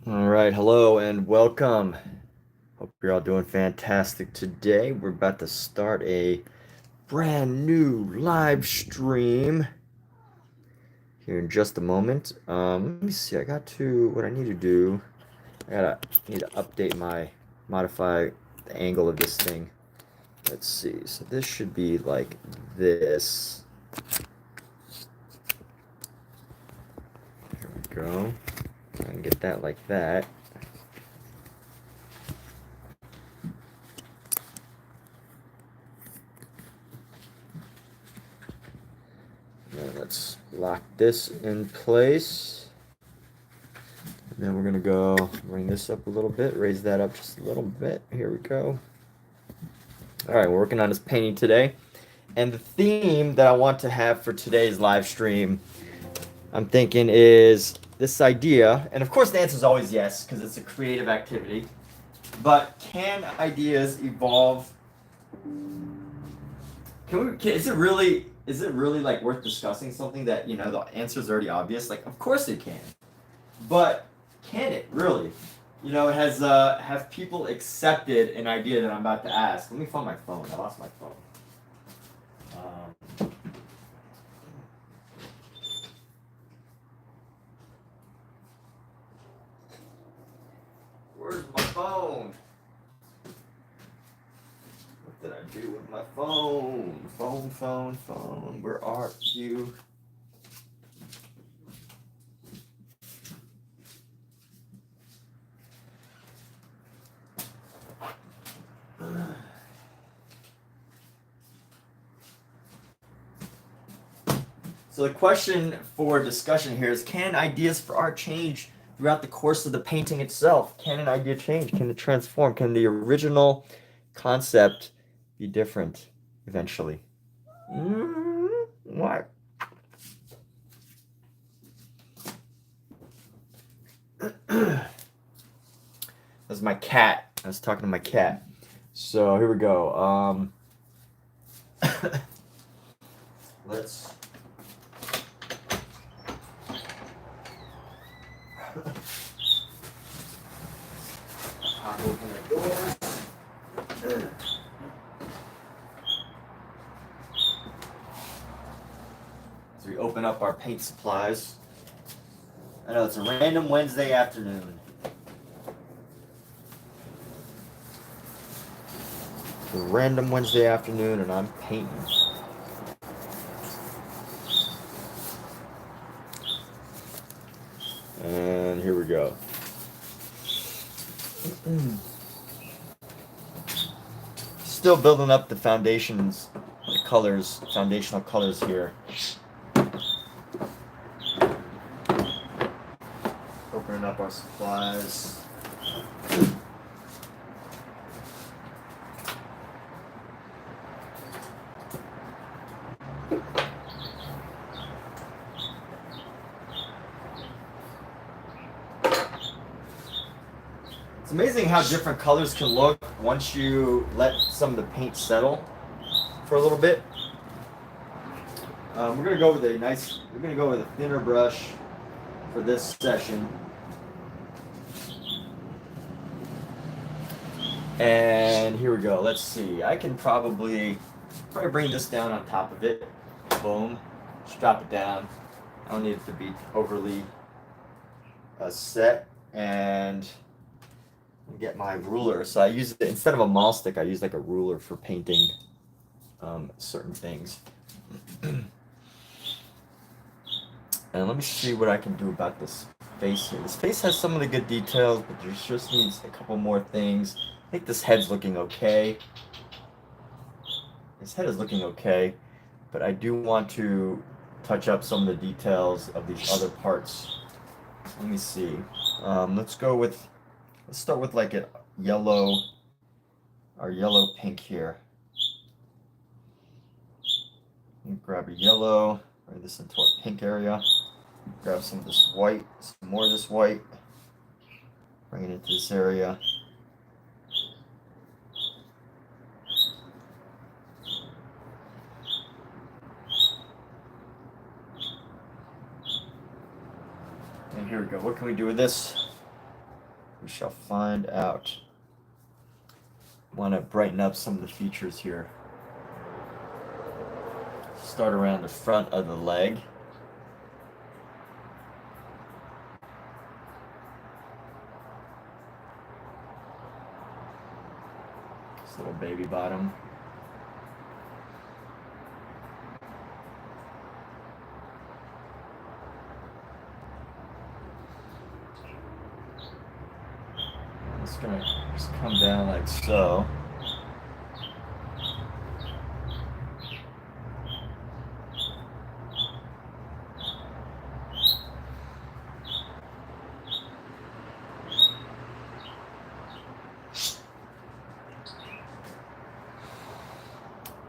All right, hello and welcome. Hope you're all doing fantastic today. We're about to start a brand new live stream here in just a moment. Let me see. What I need to do. Need to update modify the angle of this thing. Let's see. So this should be like this. There we go. I can get that like that. Now let's lock this in place. And then we're gonna go bring this up a little bit, raise that up just a little bit. Here we go. All right, we're working on this painting today. And the theme that I want to have for today's live stream, I'm thinking is this idea, and of course the answer is always yes, because it's a creative activity. But can ideas evolve? Is it really like worth discussing something that, the answer is already obvious? Like, of course it can. But can it really? Have people accepted an idea that I'm about to ask? Let me find my phone. I lost my phone. Where's my phone? What did I do with my phone? Phone. Where are you? So the question for discussion here is, can ideas for art change throughout the course of the painting itself? Can an idea change? Can it transform? Can the original concept be different eventually? What? That's my cat. I was talking to my cat. So here we go. Let's pop open the doors. So we open up our paint supplies. I know it's a random Wednesday afternoon. It's a random Wednesday afternoon and I'm painting. And here we go. Still building up the foundations, the colors, foundational colors here. Opening up our supplies. It's amazing how different colors can look once you let some of the paint settle for a little bit. We're gonna go with a thinner brush for this session. And here we go. Let's see. I can probably bring this down on top of it. Boom. Just drop it down. I don't need it to be overly set. And get my ruler. So I use it instead of a maul stick. I use like a ruler for painting certain things. And let me see what I can do about this face here. This face has some of the good details, but there just needs a couple more things. I think this head's looking okay. His head is looking okay, but I do want to touch up some of the details of these other parts. Let me see. Let's start with like our yellow pink here. Grab a yellow, bring this into our pink area. Grab some of this white, some more of this white. Bring it into this area. And here we go. What can we do with this? We shall find out. Want to brighten up some of the features here. Start around the front of the leg. This little baby bottom. It's gonna just come down like so.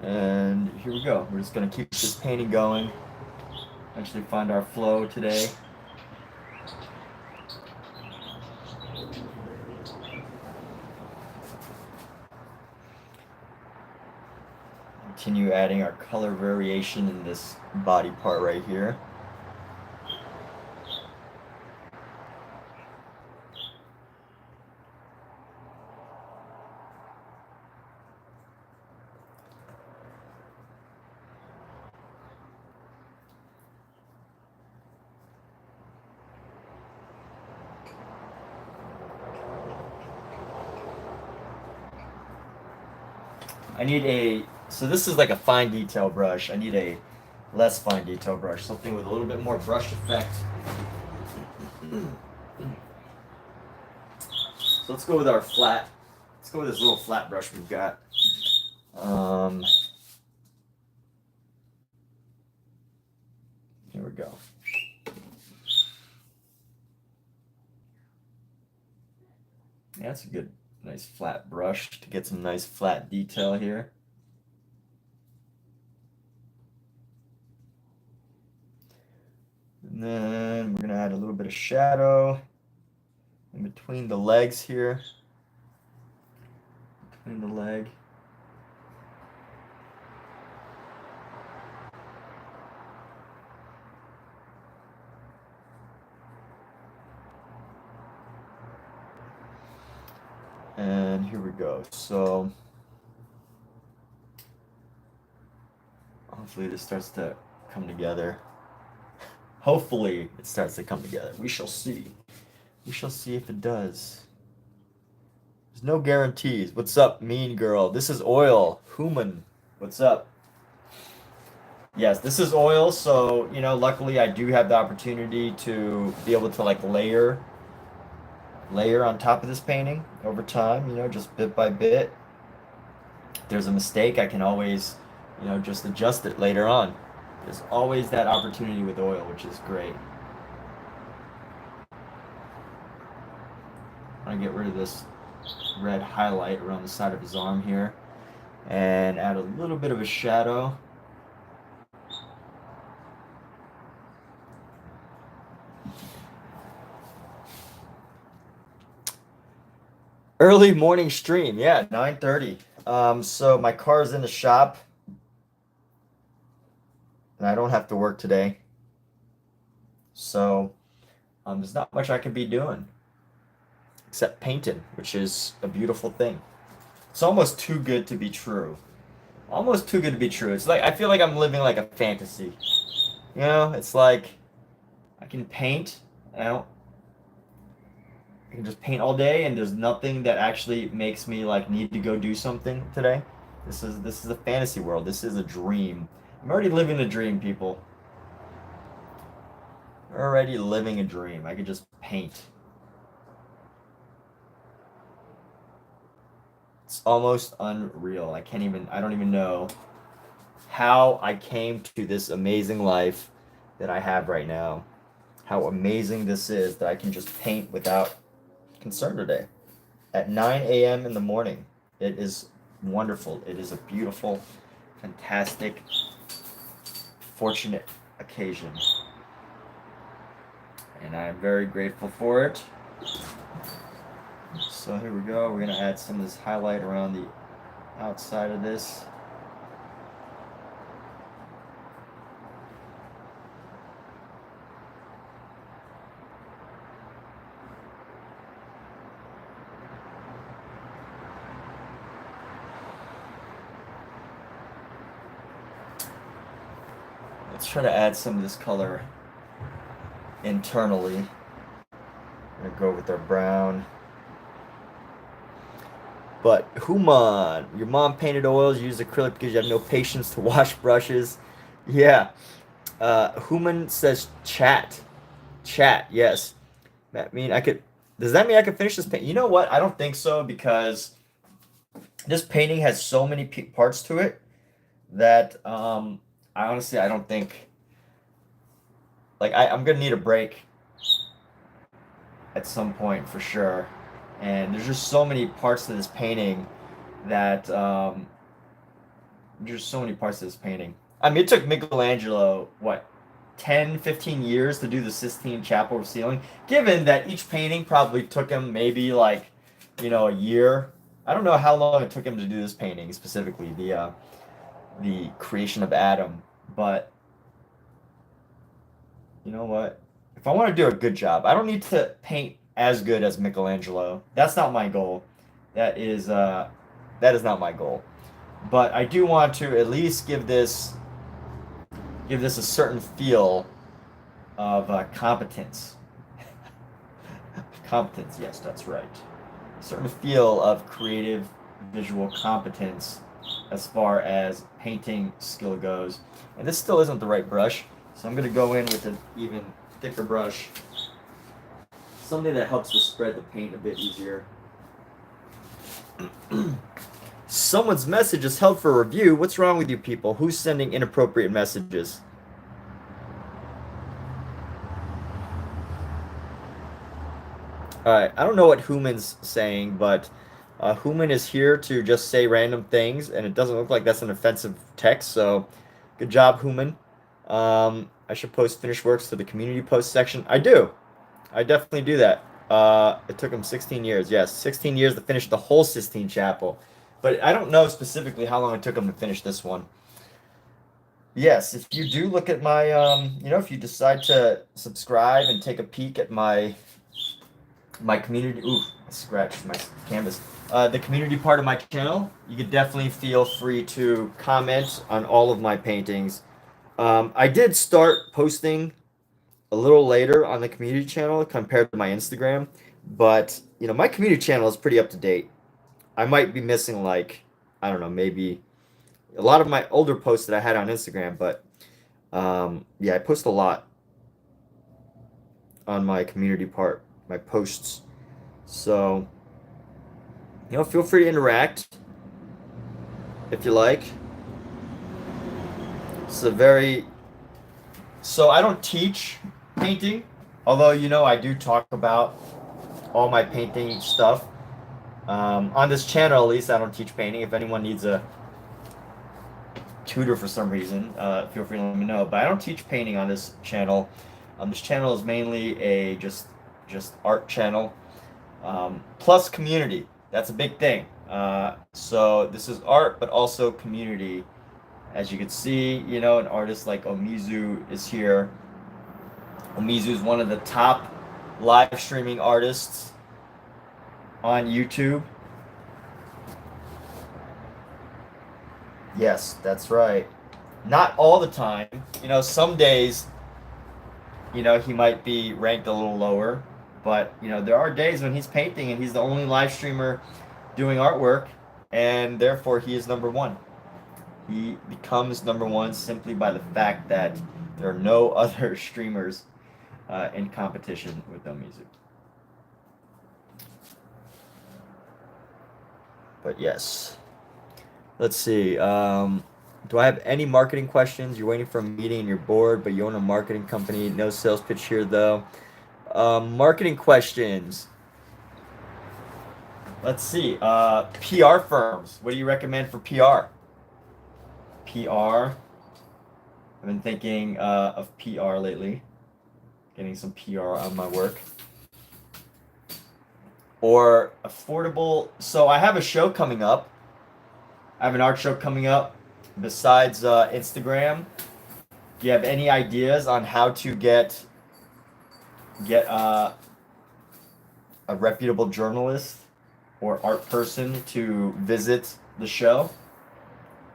And here we go. We're just gonna keep this painting going. Actually find our flow today. Continue adding our color variation in this body part right here. I need a, so this is like a fine detail brush. I need a less fine detail brush, something with a little bit more brush effect. So let's go with our flat, let's go with this little flat brush we've got. Here we go. Yeah, that's a good, nice flat brush to get some nice flat detail here. And then we're gonna add a little bit of shadow in between the legs here. Between the leg. And here we go. So hopefully this starts to come together. Hopefully it starts to come together. We shall see. We shall see if it does. There's no guarantees. What's up, mean girl? This is oil. Human. What's up? Yes, this is oil. So, you know, luckily I do have the opportunity to be able to like layer on top of this painting over time, you know, just bit by bit. If there's a mistake, I can always, you know, just adjust it later on. There's always that opportunity with oil, which is great. I'm gonna get rid of this red highlight around the side of his arm here and add a little bit of a shadow. Early morning stream, yeah, 9:30. So my car's in the shop, and I don't have to work today. So there's not much I can be doing except painting, which is a beautiful thing. It's almost too good to be true. Almost too good to be true. It's like I feel like I'm living like a fantasy. You know, it's like I can paint, and I can just paint all day, and there's nothing that actually makes me like need to go do something today. This is a fantasy world. This is a dream. I'm already living a dream, people. I'm already living a dream. I could just paint. It's almost unreal. I don't even know how I came to this amazing life that I have right now. How amazing this is that I can just paint without concern today. At 9 a.m. in the morning. It is wonderful. It is a beautiful, fantastic, fortunate occasion. And I am very grateful for it. So here we go. We're going to add some of this highlight around the outside of this. try to add some of this color internally. I'm gonna go with our brown. But Human, your mom painted oils, use acrylic because you have no patience to wash brushes. Yeah. Human says chat. Chat, yes. That mean I could. Does that mean I could finish this paint? You know what? I don't think so, because this painting has so many parts to it that I don't think. Like I'm gonna need a break at some point for sure. And there's just so many parts to this painting that there's so many parts to this painting. I mean, it took Michelangelo, what, 10, 15 years to do the Sistine Chapel ceiling, given that each painting probably took him maybe like, a year. I don't know how long it took him to do this painting specifically, the creation of Adam, but you know what? If I want to do a good job, I don't need to paint as good as Michelangelo. That's not my goal. That is not my goal. But I do want to at least give this a certain feel of competence. Competence, yes, that's right. A certain feel of creative visual competence as far as painting skill goes. And this still isn't the right brush, so I'm going to go in with an even thicker brush. Something that helps to spread the paint a bit easier. Someone's message is held for review. What's wrong with you people? Who's sending inappropriate messages? Alright, I don't know what Human's saying, but Human is here to just say random things, and it doesn't look like that's an offensive text, so good job, Human. I should post finished works to the community post section. I do. I definitely do that. It took him 16 years. Yes, 16 years to finish the whole Sistine Chapel. But I don't know specifically how long it took him to finish this one. Yes, if you do look at my, if you decide to subscribe and take a peek at my community, ooh, I scratched my canvas. The community part of my channel, you could definitely feel free to comment on all of my paintings. I did start posting a little later on the community channel compared to my Instagram, but my community channel is pretty up to date. I might be missing, like, I don't know, maybe a lot of my older posts that I had on Instagram, but yeah, I post a lot on my community part, my posts. So, feel free to interact if you like. So I don't teach painting, although I do talk about all my painting stuff. On this channel, at least, I don't teach painting. If anyone needs a tutor for some reason, feel free to let me know. But I don't teach painting on this channel. This channel is mainly a just art channel, plus community. That's a big thing. So this is art, but also community. As you can see, an artist like Omizu is here. Omizu is one of the top live streaming artists on YouTube. Yes, that's right. Not all the time. Some days, he might be ranked a little lower. But, there are days when he's painting and he's the only live streamer doing artwork, and therefore he is number one. He becomes number one simply by the fact that there are no other streamers in competition with Omizu. But yes. Let's see. Do I have any marketing questions? You're waiting for a meeting and you're bored, but you own a marketing company. No sales pitch here, though. Marketing questions. Let's see. PR firms. What do you recommend for PR? PR. I've been thinking of PR lately. Getting some PR on my work. Or affordable. So I have a show coming up. I have an art show coming up. Besides Instagram, do you have any ideas on how to get a reputable journalist or art person to visit the show?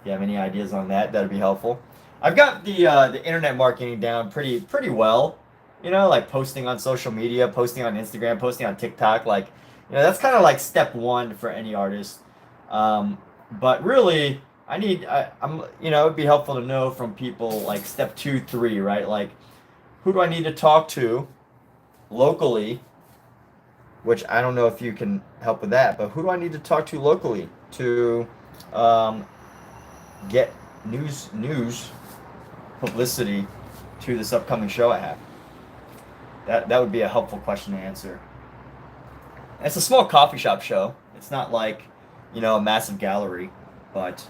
If you have any ideas on that, that'd be helpful. I've got the internet marketing down pretty well. You know, like posting on social media, posting on Instagram, posting on TikTok. Like, you know, that's kind of like step one for any artist. But really, I'm, you know, it'd be helpful to know from people like step two, three, right? Like, who do I need to talk to locally? Which I don't know if you can help with that, but who do I need to talk to locally to um, get news publicity to this upcoming show I have? That would be a helpful question to answer. It's a small coffee shop show. It's not like, you know, a massive gallery, but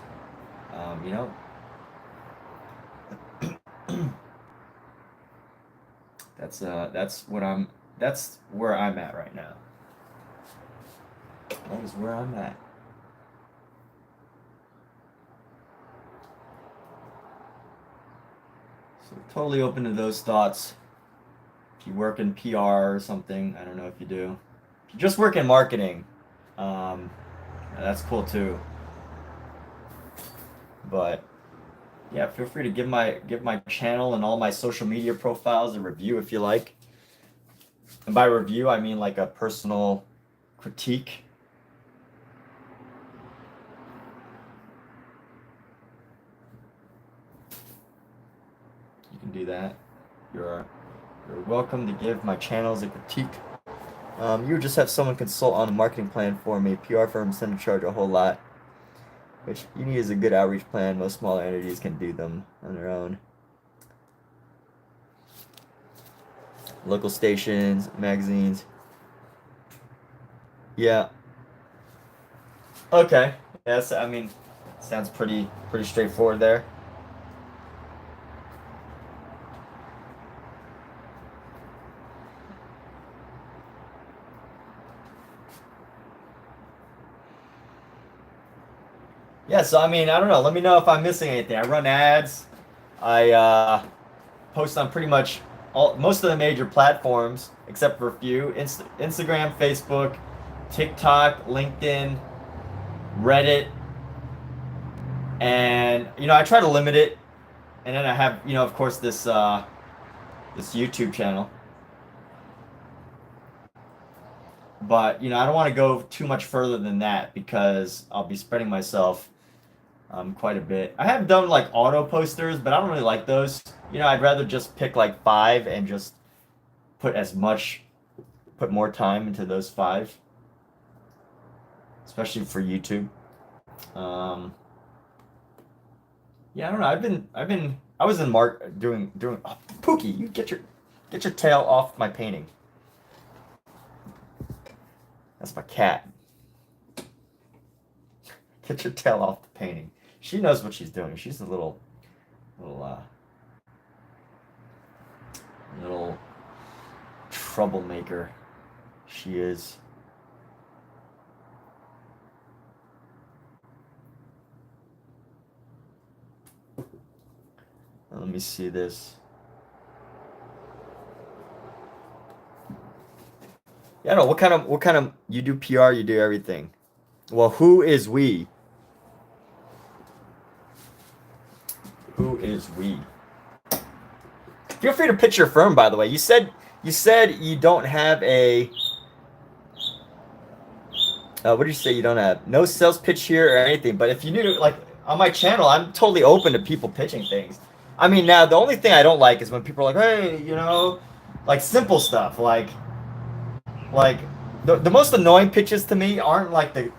you know, that's where I'm at right now. That is where I'm at. So totally open to those thoughts. If you work in PR or something, I don't know if you do. If you just work in marketing, that's cool too. But yeah, feel free to give my channel and all my social media profiles a review if you like. And by review, I mean like a personal critique. You can do that. You're welcome to give my channels a critique. You just have someone consult on a marketing plan for me. PR firms tend to charge a whole lot, which you need is a good outreach plan. Most smaller entities can do them on their own. Local stations, magazines. Yeah. Okay. Yes, I mean, sounds pretty straightforward there. Yeah, so I mean, I don't know. Let me know if I'm missing anything. I run ads. I post on pretty much most of the major platforms, except for a few. Instagram, Facebook, TikTok, LinkedIn, Reddit, and you know, I try to limit it. And then I have, you know, of course, this YouTube channel. But you know, I don't want to go too much further than that because I'll be spreading myself quite a bit. I have done like auto posters, but I don't really like those. You know, I'd rather just pick like 5 and just put more time into those 5, especially for YouTube. Yeah, I don't know. I was in doing. Oh, Pookie, you get your tail off my painting. That's my cat. Get your tail off the painting. She knows what she's doing. She's a little troublemaker. She is. Let me see this. Yeah, I don't know what kind of you do PR, you do everything. Well, who is we? Who is we? Feel free to pitch your firm, by the way. You said you don't have a what did you say you don't have? No sales pitch here or anything, but if you knew, like, on my channel, I'm totally open to people pitching things. I mean, now, the only thing I don't like is when people are like, hey, you know, like simple stuff, like the most annoying pitches to me aren't like the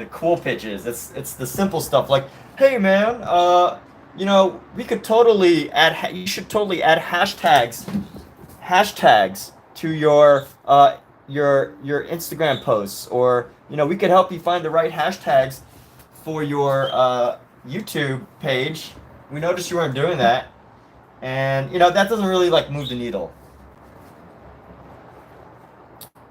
cool pitches. It's the simple stuff like, hey man, you know, we could totally add you should totally add hashtags to your Instagram posts, or you know, we could help you find the right hashtags for your YouTube page. We noticed you weren't doing that, and you know, that doesn't really like move the needle.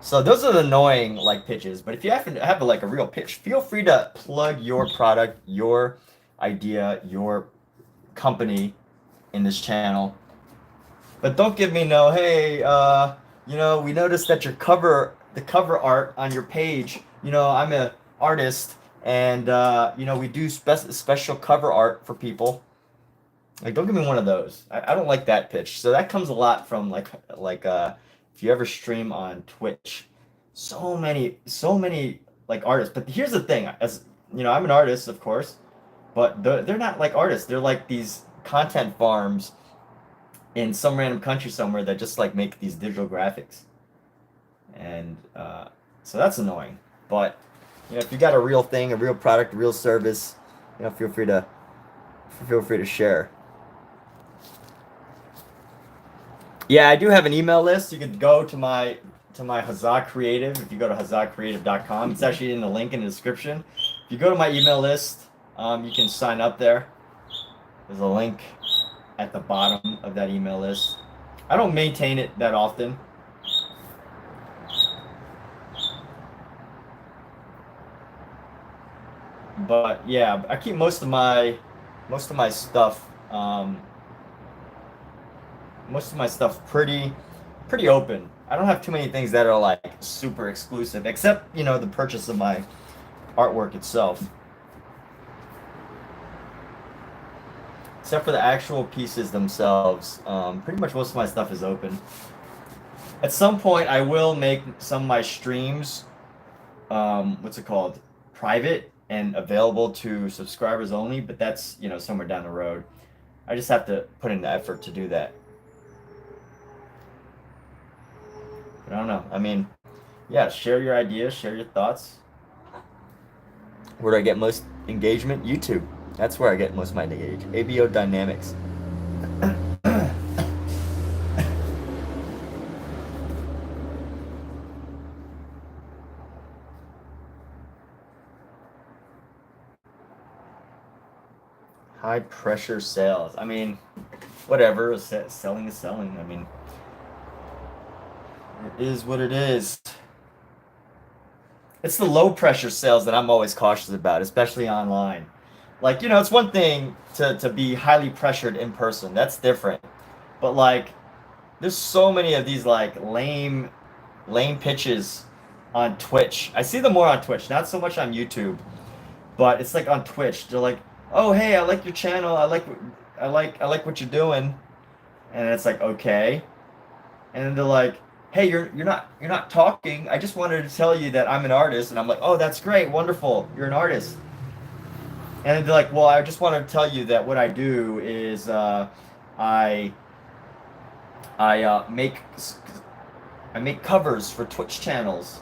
So those are the annoying like pitches. But if you happen to have like a real pitch, feel free to plug your product, your idea, your company in this channel. But don't give me no, hey, you know, we noticed that the cover art on your page, you know, I'm an artist, and you know, we do special cover art for people. Like, don't give me one of those. I don't like that pitch. So that comes a lot from like if you ever stream on Twitch, so many like artists. But here's the thing, as you know, I'm an artist, of course, but they're not like artists. They're like these content farms in some random country somewhere that just like make these digital graphics, and so that's annoying. But you know, if you got a real thing, a real product, a real service, you know, feel free to share. Yeah, I do have an email list. You could go to my Huzzah Creative. If you go to huzzahcreative.com, it's actually in the link in the description. If you go to my email list, you can sign up there. There's a link at the bottom of that email list. I don't maintain it that often. But yeah, I keep most of my stuff pretty open. I don't have too many things that are like super exclusive, except, you know, the purchase of my artwork itself. Except for the actual pieces themselves, pretty much most of my stuff is open. At some point, I will make some of my streams, what's it called, private and available to subscribers only, but that's, you know, somewhere down the road. I just have to put in the effort to do that. But I don't know. I mean, yeah, share your ideas, share your thoughts. Where do I get most engagement? YouTube. That's where I get most of my engagement. ABO Dynamics. High pressure sales. I mean, whatever. Selling is selling. I mean, it is what it is. It's the low pressure sales that I'm always cautious about, especially online. Like, you know, it's one thing to be highly pressured in person. That's different. But like, there's so many of these like lame pitches on Twitch. I see them more on Twitch, not so much on YouTube. But it's like on Twitch. They're like, "Oh, hey, I like your channel. I like what you're doing." And it's like, "Okay." And then they're like, "Hey, you're not talking. I just wanted to tell you that I'm an artist." And I'm like, "Oh, that's great. Wonderful. You're an artist." And then they're like, "Well, I just wanted to tell you that what I do is I make covers for Twitch channels.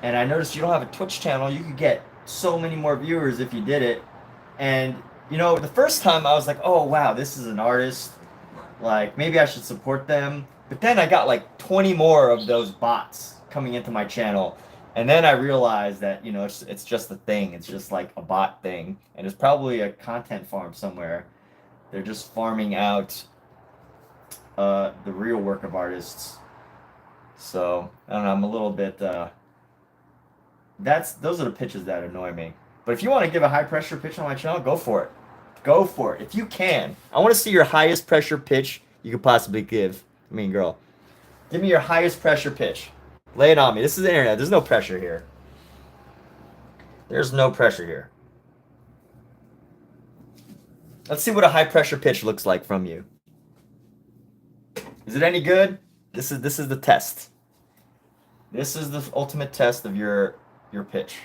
And I noticed you don't have a Twitch channel. You could get so many more viewers if you did it." And you know, the first time I was like, "Oh wow, this is an artist. Like maybe I should support them." But then I got like 20 more of those bots coming into my channel. And then I realized that, you know, it's just a thing. It's just like a bot thing. And it's probably a content farm somewhere. They're just farming out the real work of artists. So, I don't know, I'm a little bit those are the pitches that annoy me. But if you want to give a high pressure pitch on my channel, go for it. Go for it. If you can. I want to see your highest pressure pitch you could possibly give. I mean, girl. Give me your highest pressure pitch. Lay it on me. This is the internet. There's no pressure here. There's no pressure here. Let's see what a high pressure pitch looks like from you. Is it any good? This is the test. This is the ultimate test of your pitch.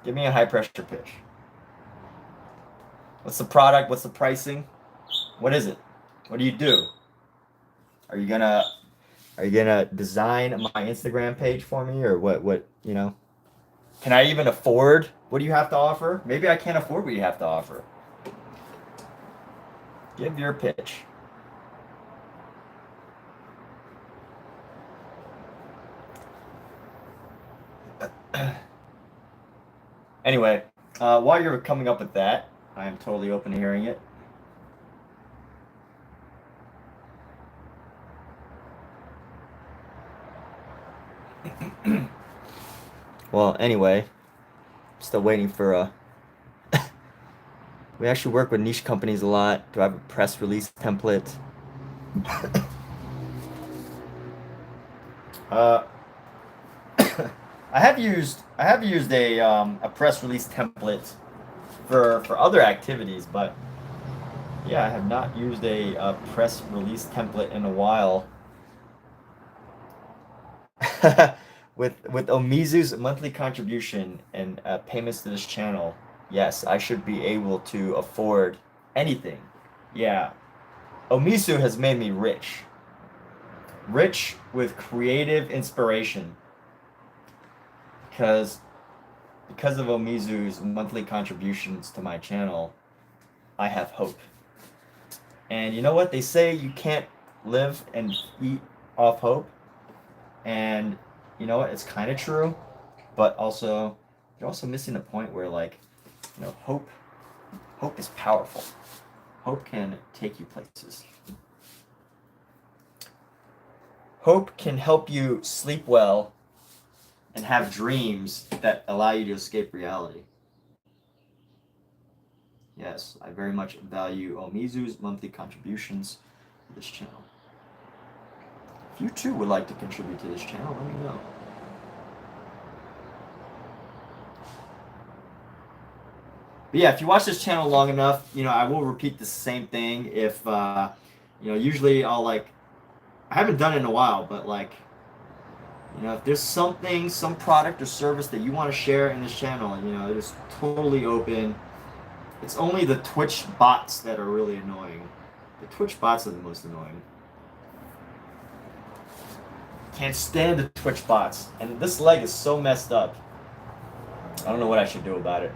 Give me a high pressure pitch. What's the product? What's the pricing? What is it? What do you do? Are you gonna design my Instagram page for me, or what, you know? Can I even afford what do you have to offer? Maybe I can't afford what you have to offer. Give your pitch. Anyway, while you're coming up with that, I am totally open to hearing it. Well, anyway, still waiting for a... We actually work with niche companies a lot. Do I have a press release template? I have used a press release template for other activities, but Yeah, I have not used a press release template in a while. With Omizu's monthly contribution and payments to this channel, yes, I should be able to afford anything. Yeah, Omizu has made me rich. Rich with creative inspiration. Because of Omizu's monthly contributions to my channel, I have hope. And you know what? They say you can't live and eat off hope. And you know what? It's kind of true, but also you're also missing the point where, like, you know, hope is powerful. Hope can take you places. Hope can help you sleep well and have dreams that allow you to escape reality. Yes, I very much value Omizu's monthly contributions to this channel. If you too would like to contribute to this channel, let me know. But yeah, if you watch this channel long enough, you know, I will repeat the same thing. If, you know, usually I'll, like, I haven't done it in a while, but, like, you know, if there's something, some product or service that you want to share in this channel, you know, it is totally open. It's only the Twitch bots that are really annoying. The Twitch bots are the most annoying. Can't stand the Twitch bots. And this leg is so messed up. I don't know what I should do about it.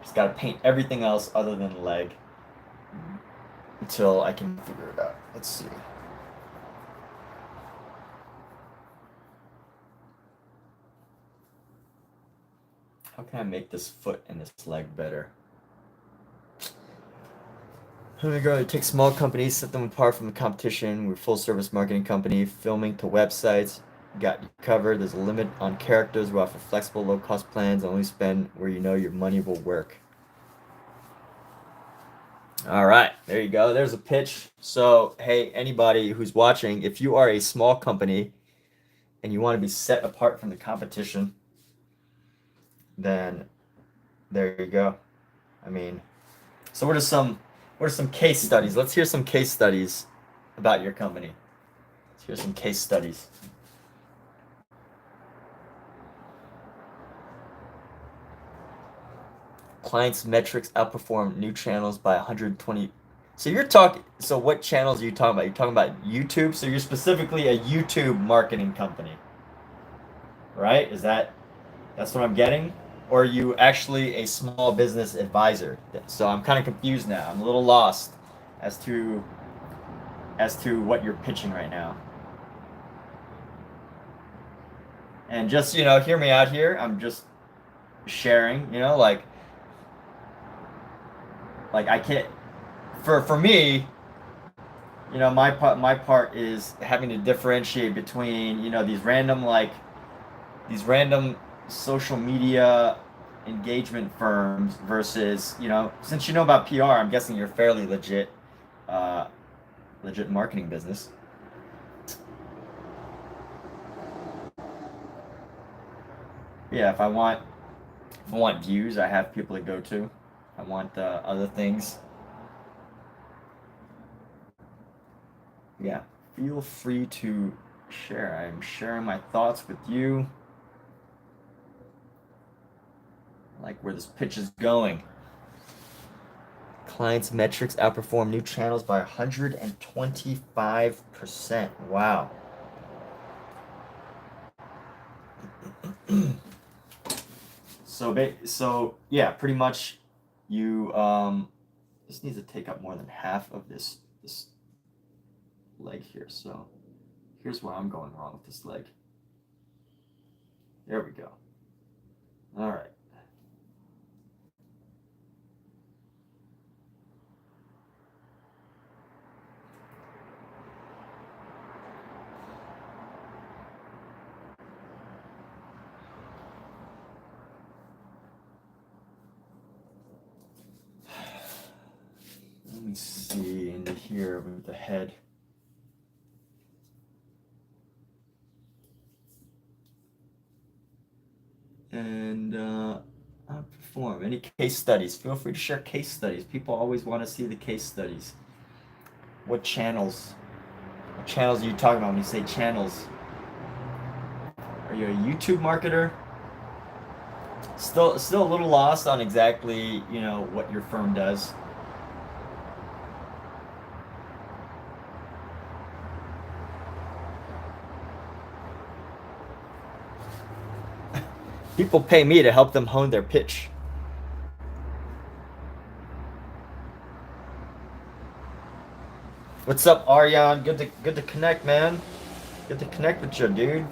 Just gotta paint everything else other than the leg until I can figure it out. Let's see. How can I make this foot and this leg better? Here we go. Take small companies, set them apart from the competition. We're a full-service marketing company, filming to websites. Got you covered. There's a limit on characters. We offer flexible, low-cost plans. Only spend where you know your money will work. All right, there you go. There's a pitch. So, hey, anybody who's watching, if you are a small company and you want to be set apart from the competition, then there you go. I mean, so what are some case studies? Let's hear some case studies about your company. Let's hear some case studies. Clients' metrics outperform new channels by 120. So you're talking. So what channels are you talking about? You're talking about YouTube. So you're specifically a YouTube marketing company, right? That's what I'm getting? Or are you actually a small business advisor? So I'm kind of confused now. I'm a little lost as to what you're pitching right now. And just, you know, hear me out here. I'm just sharing, you know, like I can't, for me, you know, my part is having to differentiate between, you know, these random social media engagement firms versus, you know, since you know about PR, I'm guessing you're fairly legit marketing business. Yeah, if I want views, I have people to go to. I want other things. Yeah, feel free to share. I'm sharing my thoughts with you. I like where this pitch is going. Clients' metrics outperform new channels by 125%. Wow. So yeah, pretty much you this needs to take up more than half of this leg here. So here's where I'm going wrong with this leg. There we go. All right. Let me see into here with the head. And form. Any case studies? Feel free to share case studies. People always want to see the case studies. What channels? What channels are you talking about when you say channels? Are you a YouTube marketer? Still a little lost on exactly, you know, what your firm does. People pay me to help them hone their pitch. What's up, Aryan? Good to connect, man. Good to connect with you, dude.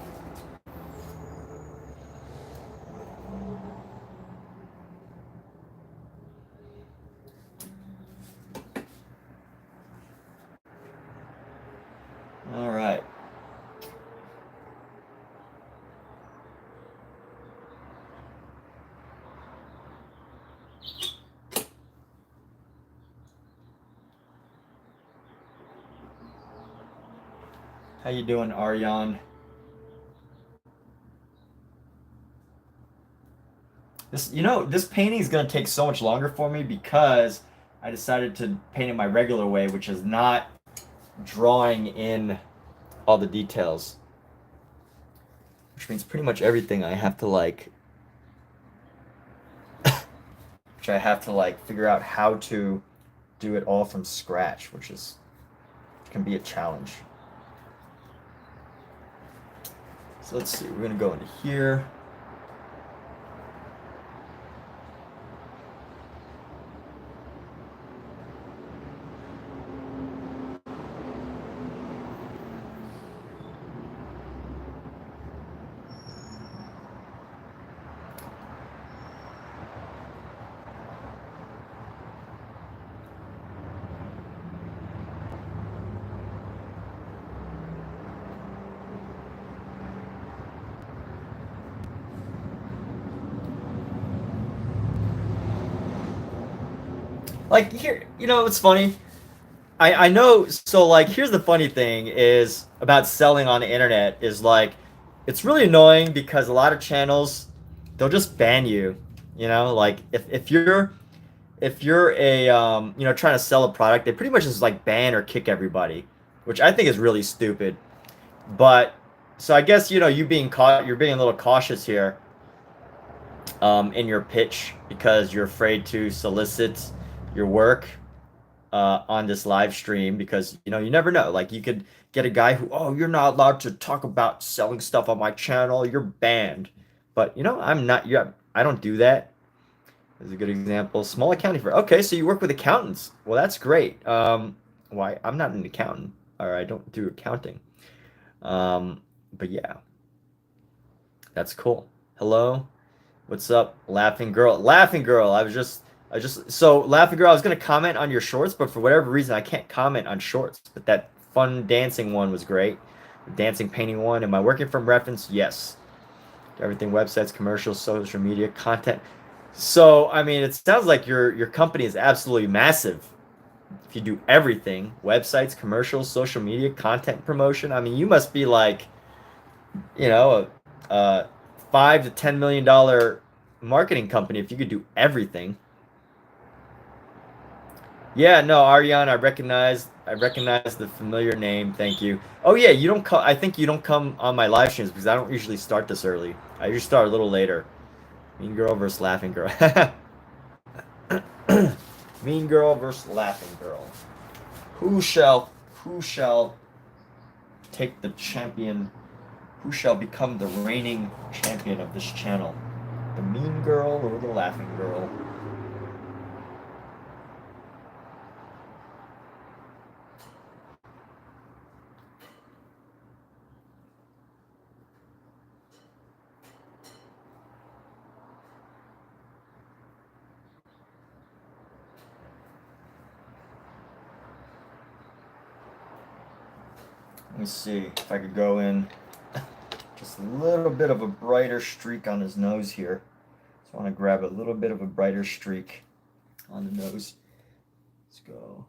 All right. How you doing, Aryan? This painting is gonna take so much longer for me because I decided to paint it my regular way, which is not drawing in all the details. Which means pretty much everything I have to like figure out how to do it all from scratch, which can be a challenge. So let's see, we're gonna go into here. Like here, it's funny. I know. So like, here's the funny thing is about selling on the internet is like, it's really annoying because a lot of channels, they'll just ban you. Like if you're a trying to sell a product, they pretty much just like ban or kick everybody, which I think is really stupid. But so I guess you're being a little cautious here in your pitch because you're afraid to solicit your work on this live stream because you never know. Like you could get a guy who, oh, you're not allowed to talk about selling stuff on my channel. You're banned. But I'm not. Yeah, I don't do that. Is a good example. Small accounting firm. Okay, so you work with accountants. Well, that's great. Why? I'm not an accountant, or I don't do accounting. But yeah, that's cool. Hello. What's up, Laughing Girl? Laughing Girl, so Laughing Girl, I was gonna comment on your shorts, but for whatever reason, I can't comment on shorts. But that fun dancing one was great. The dancing painting one. Am I working from reference? Yes. Everything, websites, commercials, social media, content. So, I mean, it sounds like your company is absolutely massive. If you do everything, websites, commercials, social media, content promotion, I mean, you must be like, a $5 to $10 million marketing company if you could do everything. Yeah, no, Aryan, I recognize the familiar name. Thank you. Oh yeah, you don't come. I think you don't come on my live streams because I don't usually start this early. I usually start a little later. Mean Girl versus Laughing Girl. Mean Girl versus Laughing Girl. Who shall take the champion? Who shall become the reigning champion of this channel? The Mean Girl or the Laughing Girl? Let me see if I could go in just a little bit of a brighter streak on his nose here. Just want to grab a little bit of a brighter streak on the nose. Let's go.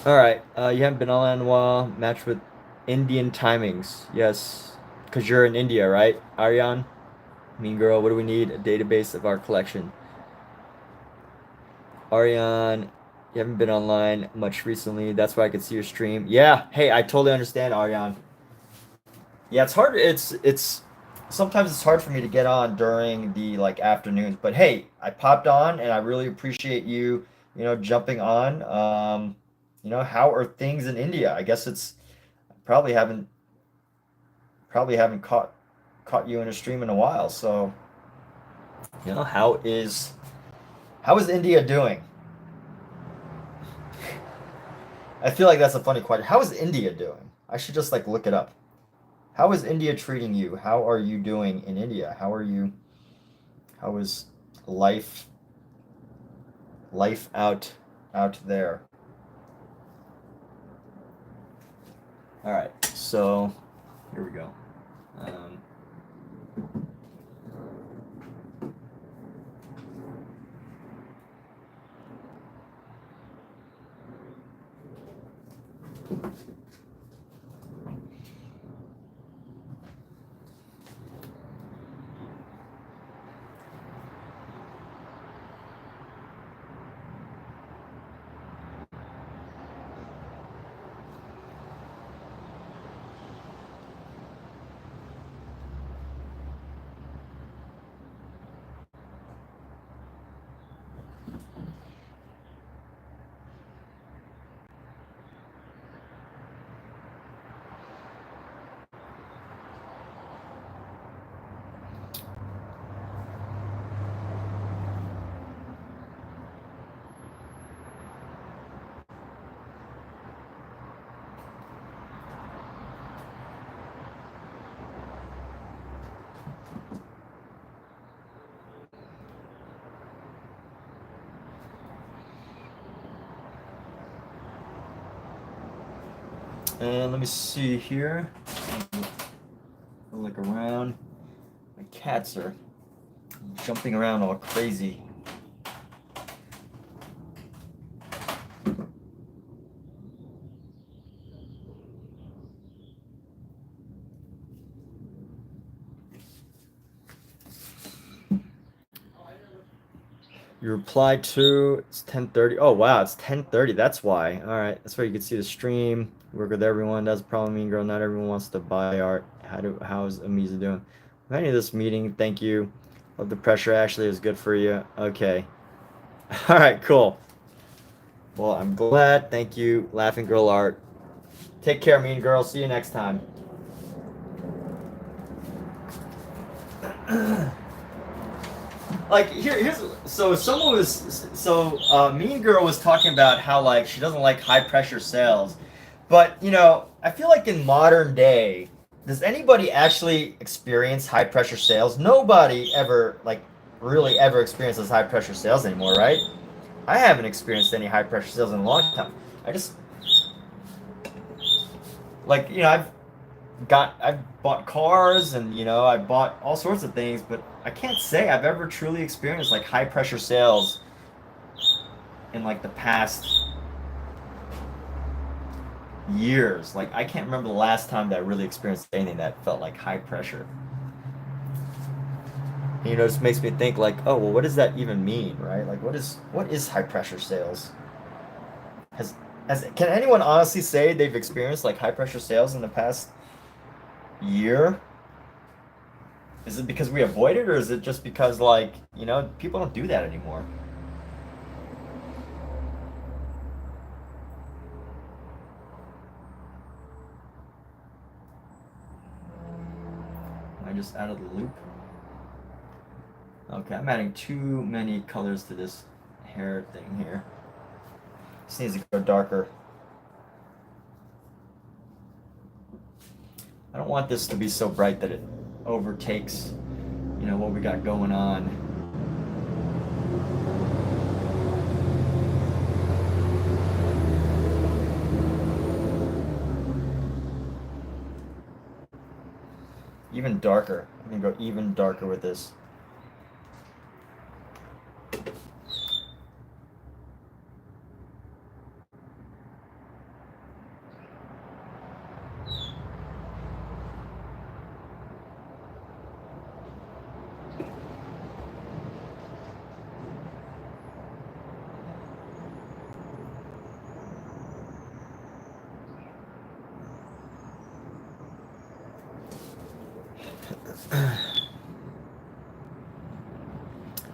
All right. You haven't been online in a while. Match with Indian timings. Yes, because you're in India, right, Aryan? Mean girl. What do we need? A database of our collection. Aryan, you haven't been online much recently. That's why I could see your stream. Yeah. Hey, I totally understand, Aryan. Yeah, it's hard. It's sometimes it's hard for me to get on during the like afternoons. But hey, I popped on and I really appreciate you, jumping on. How are things in India? I guess it's probably haven't probably haven't caught you in a stream in a while. So, how is India doing? I feel like that's a funny question. How is India doing? I should just like look it up. How is India treating you? How are you doing in India? How is life life out there? All right. So, here we go. Um, and let me see here. Look around. My cats are jumping around all crazy. You replied to it's 10:30. Oh wow, it's 10:30. That's why. All right, that's why you can see the stream. Work with everyone. That's a problem, mean girl. Not everyone wants to buy art. How's Amiza doing? Any of this meeting? Thank you. Love the pressure. Ashley is good for you. Okay. All right. Cool. Well, I'm glad. Thank you, Laughing Girl Art. Take care, mean girl. See you next time. Like here's so someone was so Mean Girl was talking about how like she doesn't like high pressure sales, but I feel like in modern day, does anybody actually experience high pressure sales? Nobody ever like really ever experiences high pressure sales anymore, right? I haven't experienced any high pressure sales in a long time. I just like I've bought cars and I bought all sorts of things, but I can't say I've ever truly experienced like high pressure sales in like the past years. Like I can't remember the last time that I really experienced anything that felt like high pressure. And, it just makes me think like, oh well, what does that even mean, right? Like what is high pressure sales? Has can anyone honestly say they've experienced like high pressure sales in the past year? Is it because we avoid it, or is it just because like people don't do that anymore? Am I just out of the loop? Okay, I'm adding too many colors to this hair thing here. This needs to go darker. I don't want this to be so bright that it overtakes, what we got going on. Even darker. I'm gonna go even darker with this.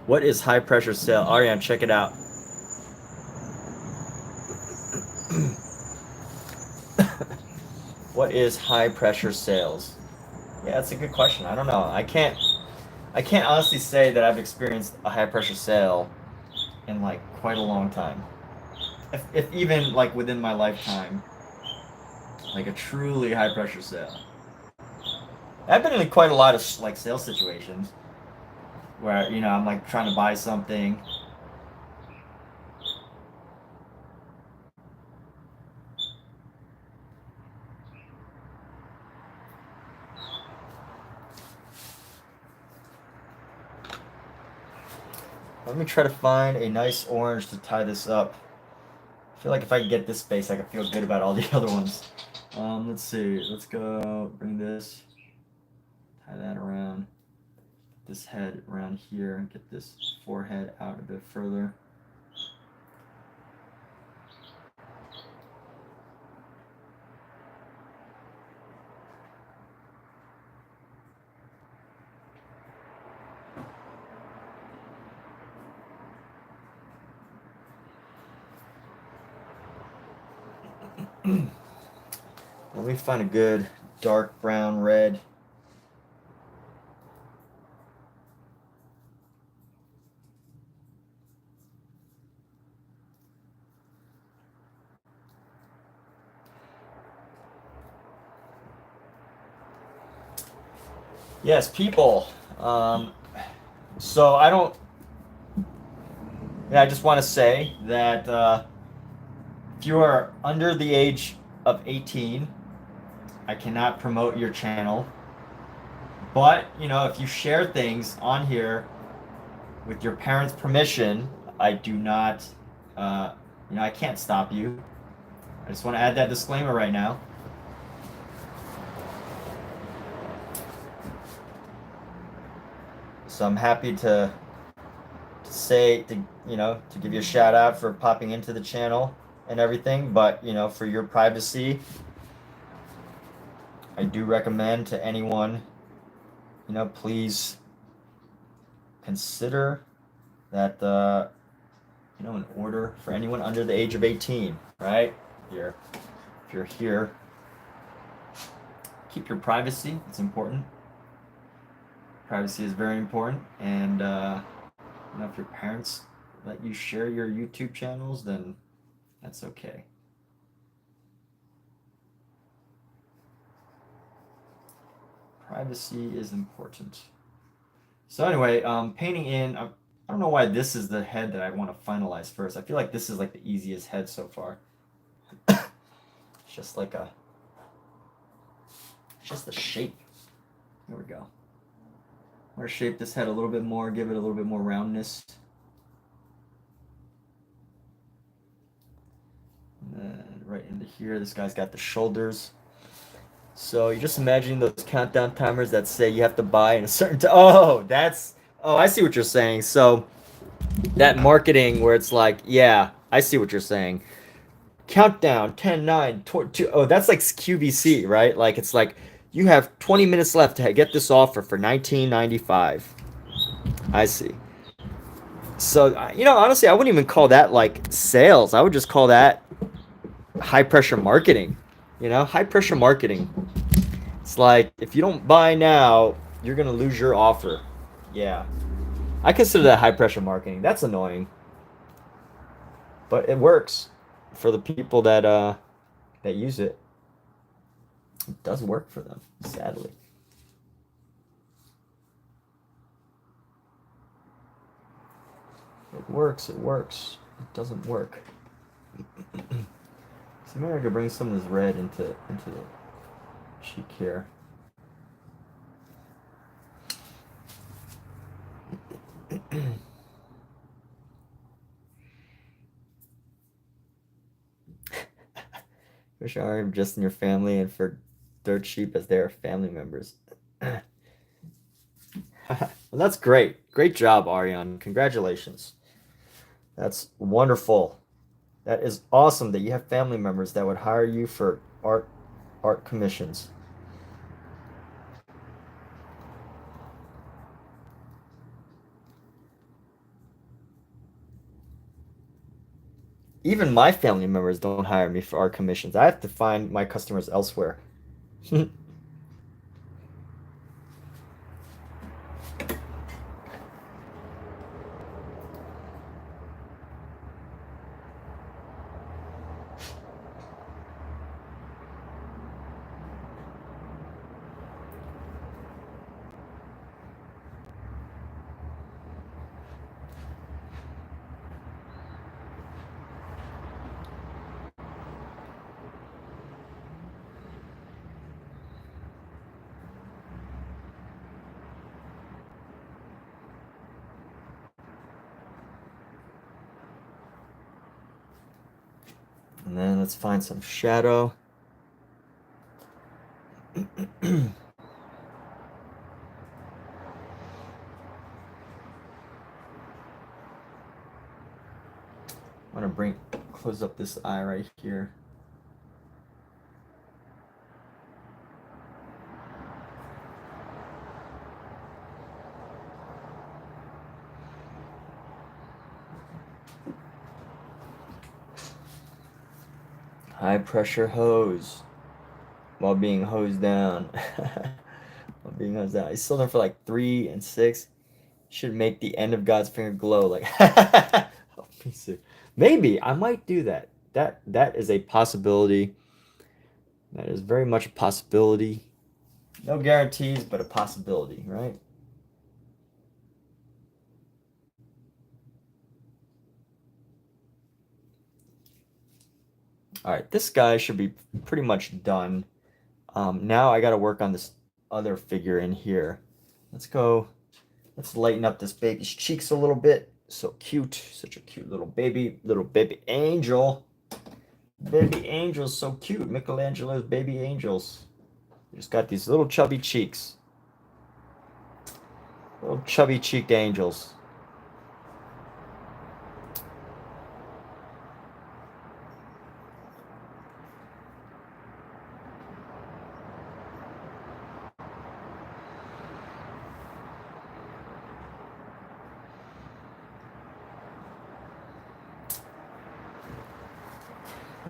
What is high pressure sale? Ariane, check it out. What is high pressure sales? Yeah, that's a good question. I don't know. I can't honestly say that I've experienced a high pressure sale in like quite a long time. If even like within my lifetime, like a truly high pressure sale. I've been in quite a lot of like sales situations where I'm like trying to buy something. Let me try to find a nice orange to tie this up. I feel like if I can get this space, I can feel good about all the other ones. Let's see. Let's go bring this, tie that around this head around here, and get this forehead out a bit further. Let me find a good dark brown red. Yes, people. So I don't. Yeah, I just want to say that if you are under the age of 18, I cannot promote your channel. But if you share things on here with your parents' permission, I do not. I can't stop you. I just want to add that disclaimer right now. So I'm happy to give you a shout out for popping into the channel and everything, but for your privacy, I do recommend to anyone, please consider that in order for anyone under the age of 18, right? If you're here, keep your privacy. It's important. Privacy is very important, and if your parents let you share your YouTube channels, then that's okay. Privacy is important. So anyway, painting in. I don't know why this is the head that I want to finalize first. I feel like this is like the easiest head so far. It's just like it's just the shape. There we go. I'm going to shape this head a little bit more, give it a little bit more roundness. And then right into here, this guy's got the shoulders. So you're just imagining those countdown timers that say you have to buy in a certain time. Oh, I see what you're saying. So that marketing where it's like, yeah, I see what you're saying. Countdown, 10, 9, 2. Oh, that's like QVC, right? Like it's like you have 20 minutes left to get this offer for $19.95. I see. So, honestly, I wouldn't even call that like sales. I would just call that high pressure marketing. High pressure marketing. It's like if you don't buy now, you're going to lose your offer. Yeah. I consider that high pressure marketing. That's annoying. But it works for the people that use it. It does work for them, sadly. It works. It doesn't work. So maybe I could bring some of this red into the cheek here. Wish I am just in your family and for dirt sheep as they are family members. Well, that's great. Great job, Ariane. Congratulations. That's wonderful. That is awesome that you have family members that would hire you for art commissions. Even my family members don't hire me for art commissions. I have to find my customers elsewhere. And then let's find some shadow. I want to close up this eye right here. High pressure hose while being hosed down. While being hosed down. I sold them for like 3 and 6. Should make the end of God's finger glow like. Maybe I might do that. That is a possibility. That is very much a possibility. No guarantees, but a possibility, right? All right, this guy should be pretty much done. Now I got to work on this other figure in here. Let's lighten up this baby's cheeks a little bit. So cute, such a cute little baby angel. Baby angels, so cute. Michelangelo's baby angels. Just got these little chubby cheeks. Little chubby cheeked angels.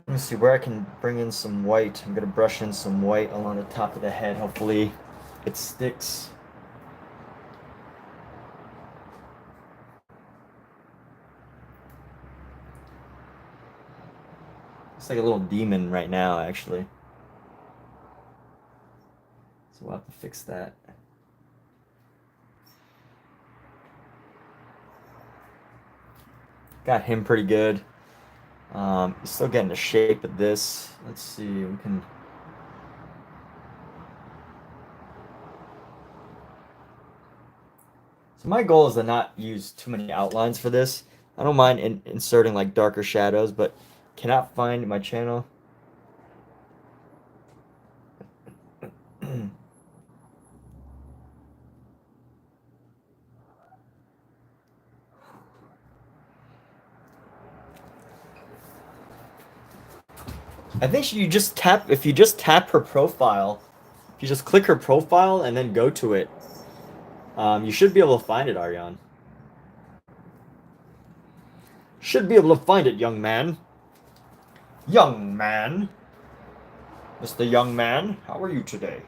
Let me see where I can bring in some white. I'm gonna brush in some white along the top of the head. Hopefully it sticks. It's like a little demon right now, actually. So we'll have to fix that. Got him pretty good. Still getting the shape of this. Let's see, we can. So my goal is to not use too many outlines for this. I don't mind inserting like darker shadows, but cannot find my channel. I think you just tap, if you just tap her profile, if you just click her profile and then go to it, you should be able to find it, Aryan. Should be able to find it, young man. Young man. Mr. Young Man, how are you today?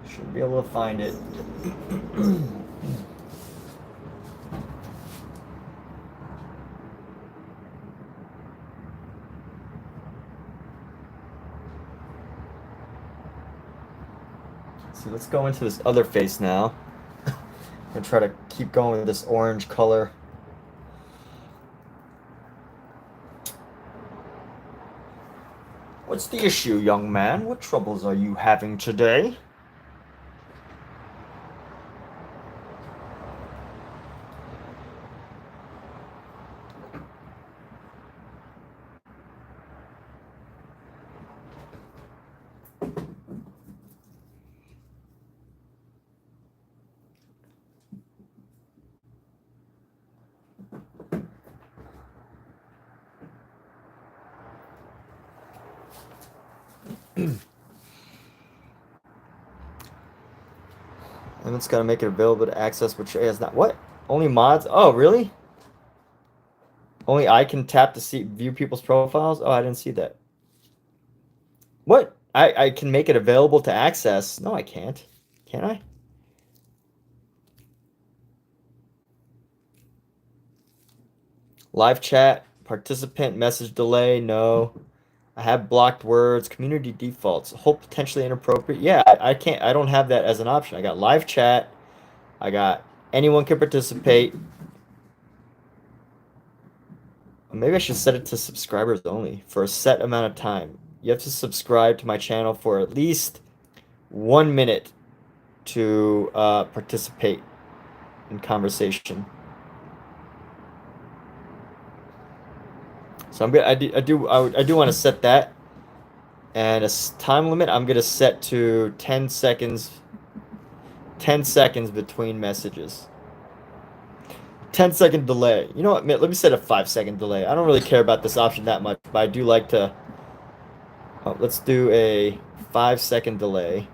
Should be able to find it. So let's go into this other face now. And try to keep going with this orange color. What's the issue, young man? What troubles are you having today? And it's got to make it available to access, which has not. What? Only mods? Oh, really? Only I can tap to see view people's profiles. Oh, I didn't see that. What? I can make it available to access. No, I can't. Can I? Live chat, participant message delay. No. I have blocked words, community defaults, whole potentially inappropriate. Yeah, I can't. I don't have that as an option. I got live chat. I got anyone can participate. Maybe I should set it to subscribers only for a set amount of time. You have to subscribe to my channel for at least 1 minute to participate in conversation. So I'm gonna, I do want to set that, and a time limit I'm gonna set to 10 seconds. 10 seconds between messages. 10-second delay. You know what? Let me set a 5-second delay. I don't really care about this option that much, but I do like to. Oh, let's do a 5-second delay.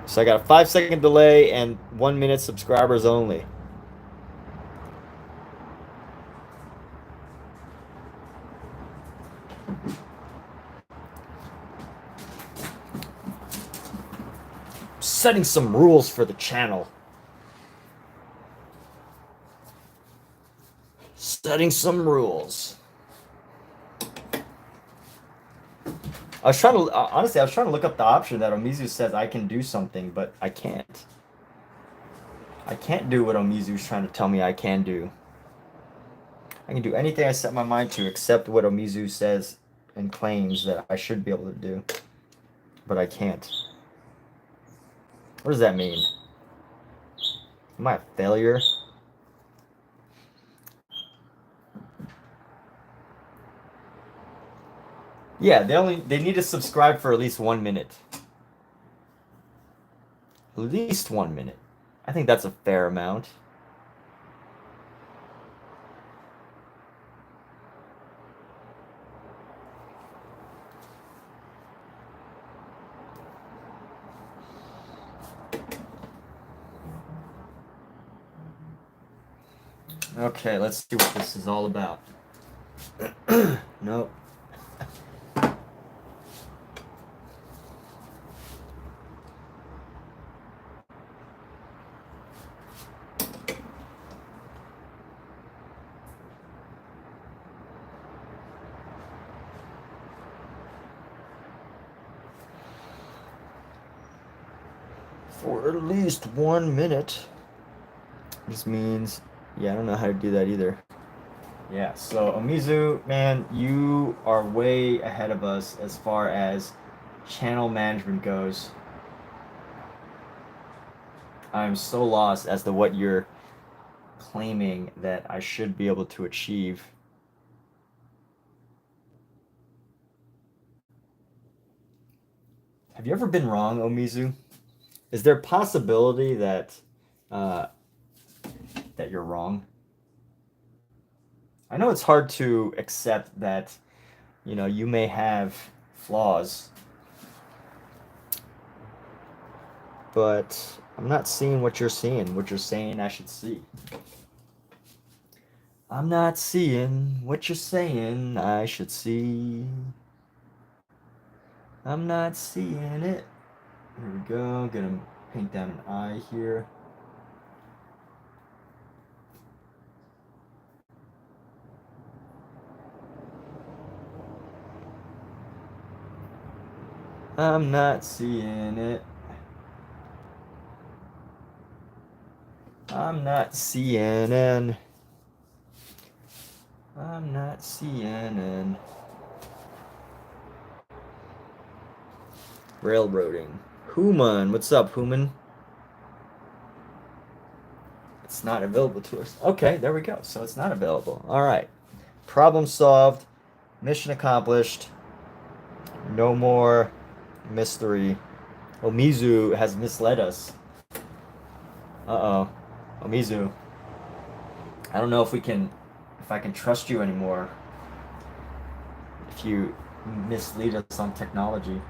So I got a 5-second delay and 1 minute subscribers only. Setting some rules for the channel. Setting some rules. I was trying to, honestly, I was trying to look up the option that Omizu says I can do something, but I can't. I can't do what Omizu's trying to tell me I can do. I can do anything I set my mind to except what Omizu says and claims that I should be able to do. But I can't. What does that mean? Am I a failure? Yeah, they need to subscribe for at least 1 minute. At least 1 minute. I think that's a fair amount. Okay, let's see what this is all about. Nope. For at least 1 minute. This means, yeah, I don't know how to do that either. Yeah, so Omizu, man, you are way ahead of us as far as channel management goes. I'm so lost as to what you're claiming that I should be able to achieve. Have you ever been wrong, Omizu? Is there a possibility that that you're wrong? I know it's hard to accept that, you know, you may have flaws, but I'm not seeing what you're seeing, what you're saying I should see. I'm not seeing what you're saying I should see. I'm not seeing it. Here we go. Gonna paint down an eye here. I'm not seeing it. I'm not CNN. I'm not CNN. Railroading. Human. What's up, Human? It's not available to us. Okay, there we go. So it's not available. All right. Problem solved. Mission accomplished. No more mystery. Omizu has misled us. Uh-oh. Omizu. I don't know if I can trust you anymore. If you mislead us on technology.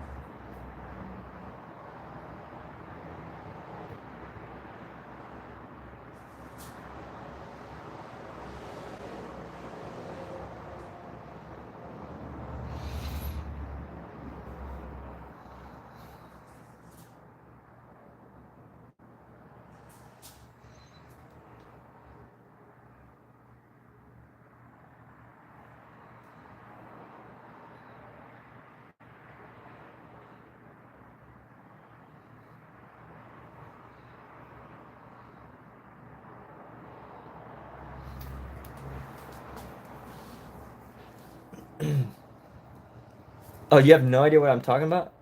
Oh, you have no idea what I'm talking about?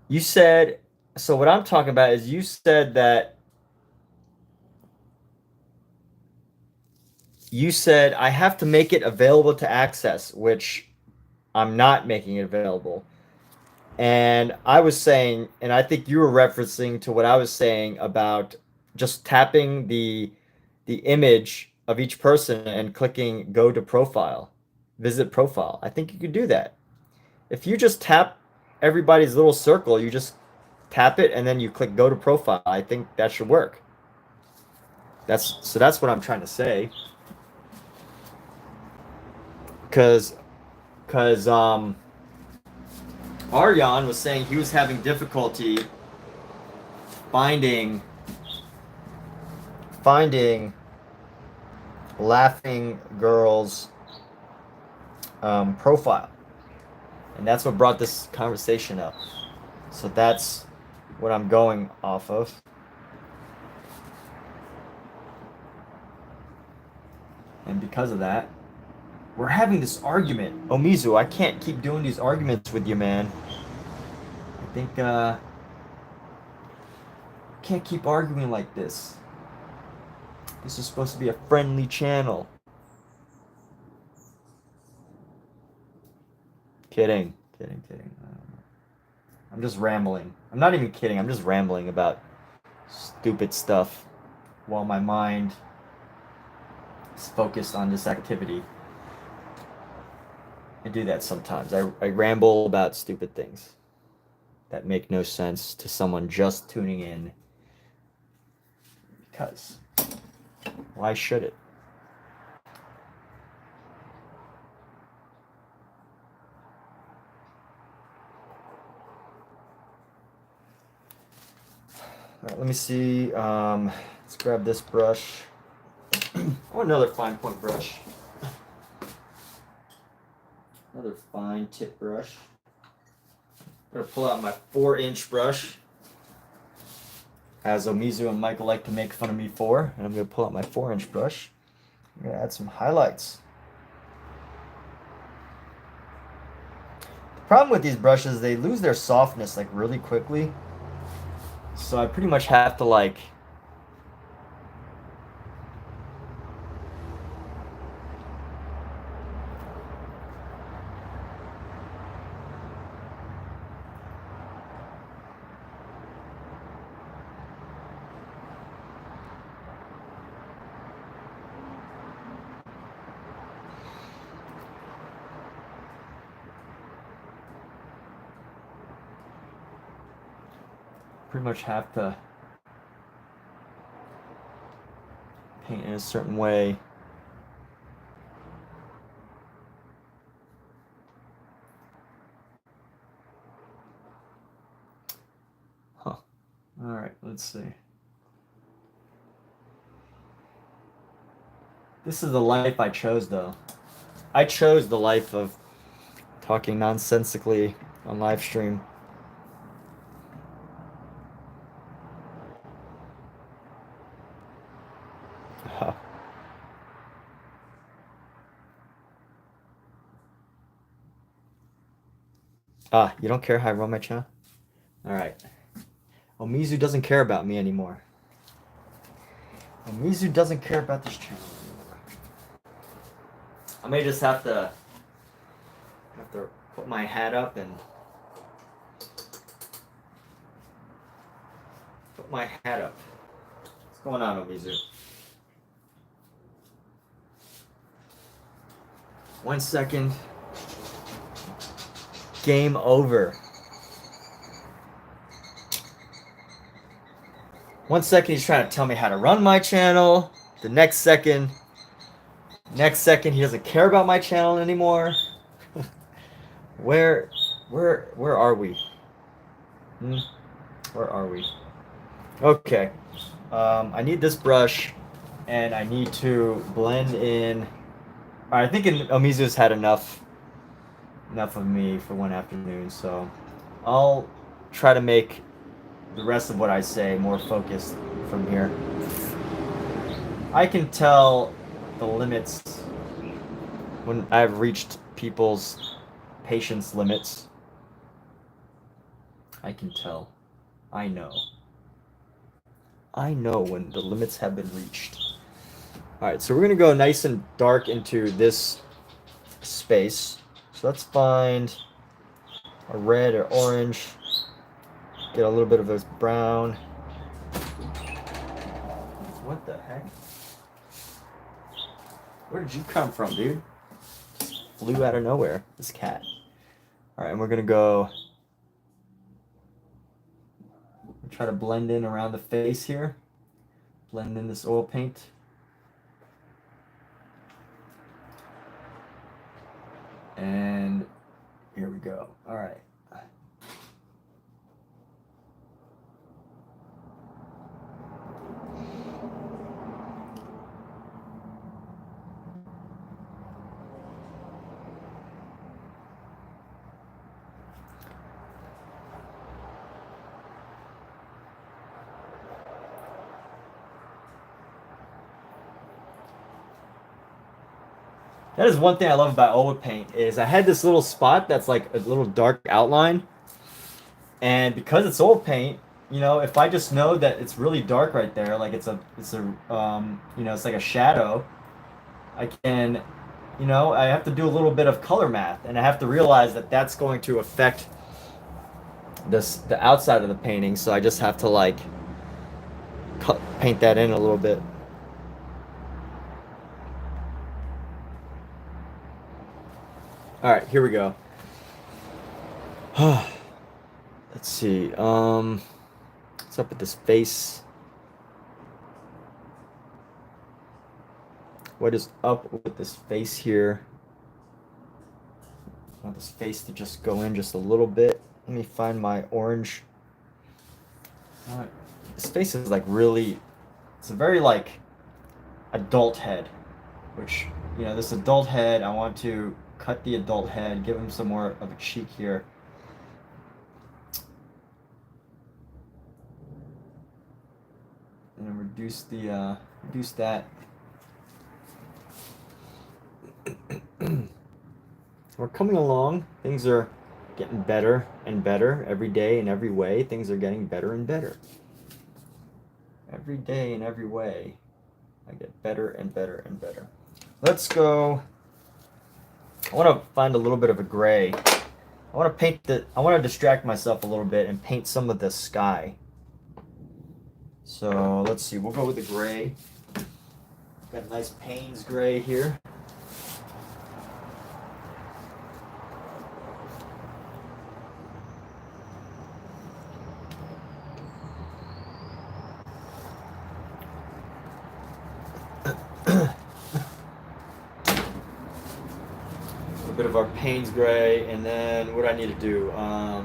You said, so what I'm talking about is you said that you said I have to make it available to access, which I'm not making it available. And I was saying, and I think you were referencing to what I was saying about just tapping the image of each person and clicking go to profile, visit profile. I think you could do that. If you just tap everybody's little circle, you just tap it and then you click go to profile. I think that should work. That's what I'm trying to say. Cause Aryan was saying he was having difficulty finding Laughing Girl's profile, and that's what brought this conversation up. So that's what I'm going off of. And because of that, we're having this argument. Omizu, I can't keep doing these arguments with you, man. I think can't keep arguing like this. This is supposed to be a friendly channel. Kidding. I'm just rambling. I'm not even kidding. I'm just rambling about stupid stuff while my mind is focused on this activity. I do that sometimes. I ramble about stupid things that make no sense to someone just tuning in. Because why should it? All right, let me see. Let's grab this brush. I want another fine point brush. Another fine tip brush. I'm gonna pull out my 4-inch brush, as Omizu and Michael like to make fun of me for, and I'm gonna pull out my 4-inch brush. I'm gonna add some highlights. The problem with these brushes, they lose their softness like really quickly. So I pretty much have to like have to paint in a certain way. Huh. All right, let's see. This is the life I chose, though. I chose the life of talking nonsensically on live stream. You don't care how I run my channel? Alright. Omizu doesn't care about me anymore. Omizu doesn't care about this channel anymore. I may just have to put my hat up and put my hat up. What's going on, Omizu? 1 second. Game over. 1 second he's trying to tell me how to run my channel. The next second he doesn't care about my channel anymore. Where are we? Where are we? Okay. I need this brush and I need to blend in. I think Omizu's had enough of me for one afternoon, so I'll try to make the rest of what I say more focused from here. I can tell the limits when I've reached people's patience limits. I can tell. I know. I know when the limits have been reached. All right, so we're gonna go nice and dark into this space. So let's find a red or orange. Get a little bit of this brown. What the heck? Where did you come from, dude? Flew out of nowhere, this cat. All right, and we're gonna go try to blend in around the face here. Blend in this oil paint. And here we go. All right. That is one thing I love about oil paint is I had this little spot that's like a little dark outline, and because it's oil paint, you know, if I just know that it's really dark right there, like it's a you know, it's like a shadow, I can, you know, I have to do a little bit of color math, and I have to realize that that's going to affect the outside of the painting, so I just have to like paint that in a little bit. All right, here we go. Let's see. What's up with this face? What is up with this face here? I want this face to just go in just a little bit. Let me find my orange. This face is like really, it's a very like adult head, which, you know, this adult head, I want to cut the adult head, give him some more of a cheek here. And then reduce that. We're coming along. Things are getting better and better every day in every way. Things are getting better and better. Every day in every way, I get better and better and better. Let's go. I want to find a little bit of a gray. I want to distract myself a little bit and paint some of the sky. So let's see, we'll go with the gray. Got a nice Payne's gray here. Bit of our Payne's gray, and then what do I need to do? Got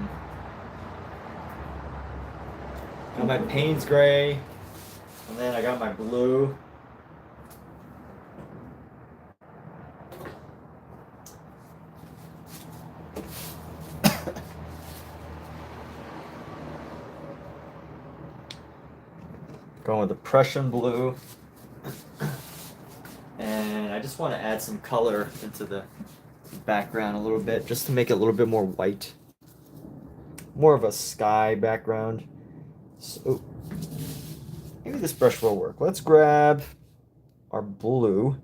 my Payne's gray, and then I got my blue. Going with the Prussian blue. And I just want to add some color into the background a little bit, just to make it a little bit more white, more of a sky background. So maybe this brush will work. Let's grab our blue,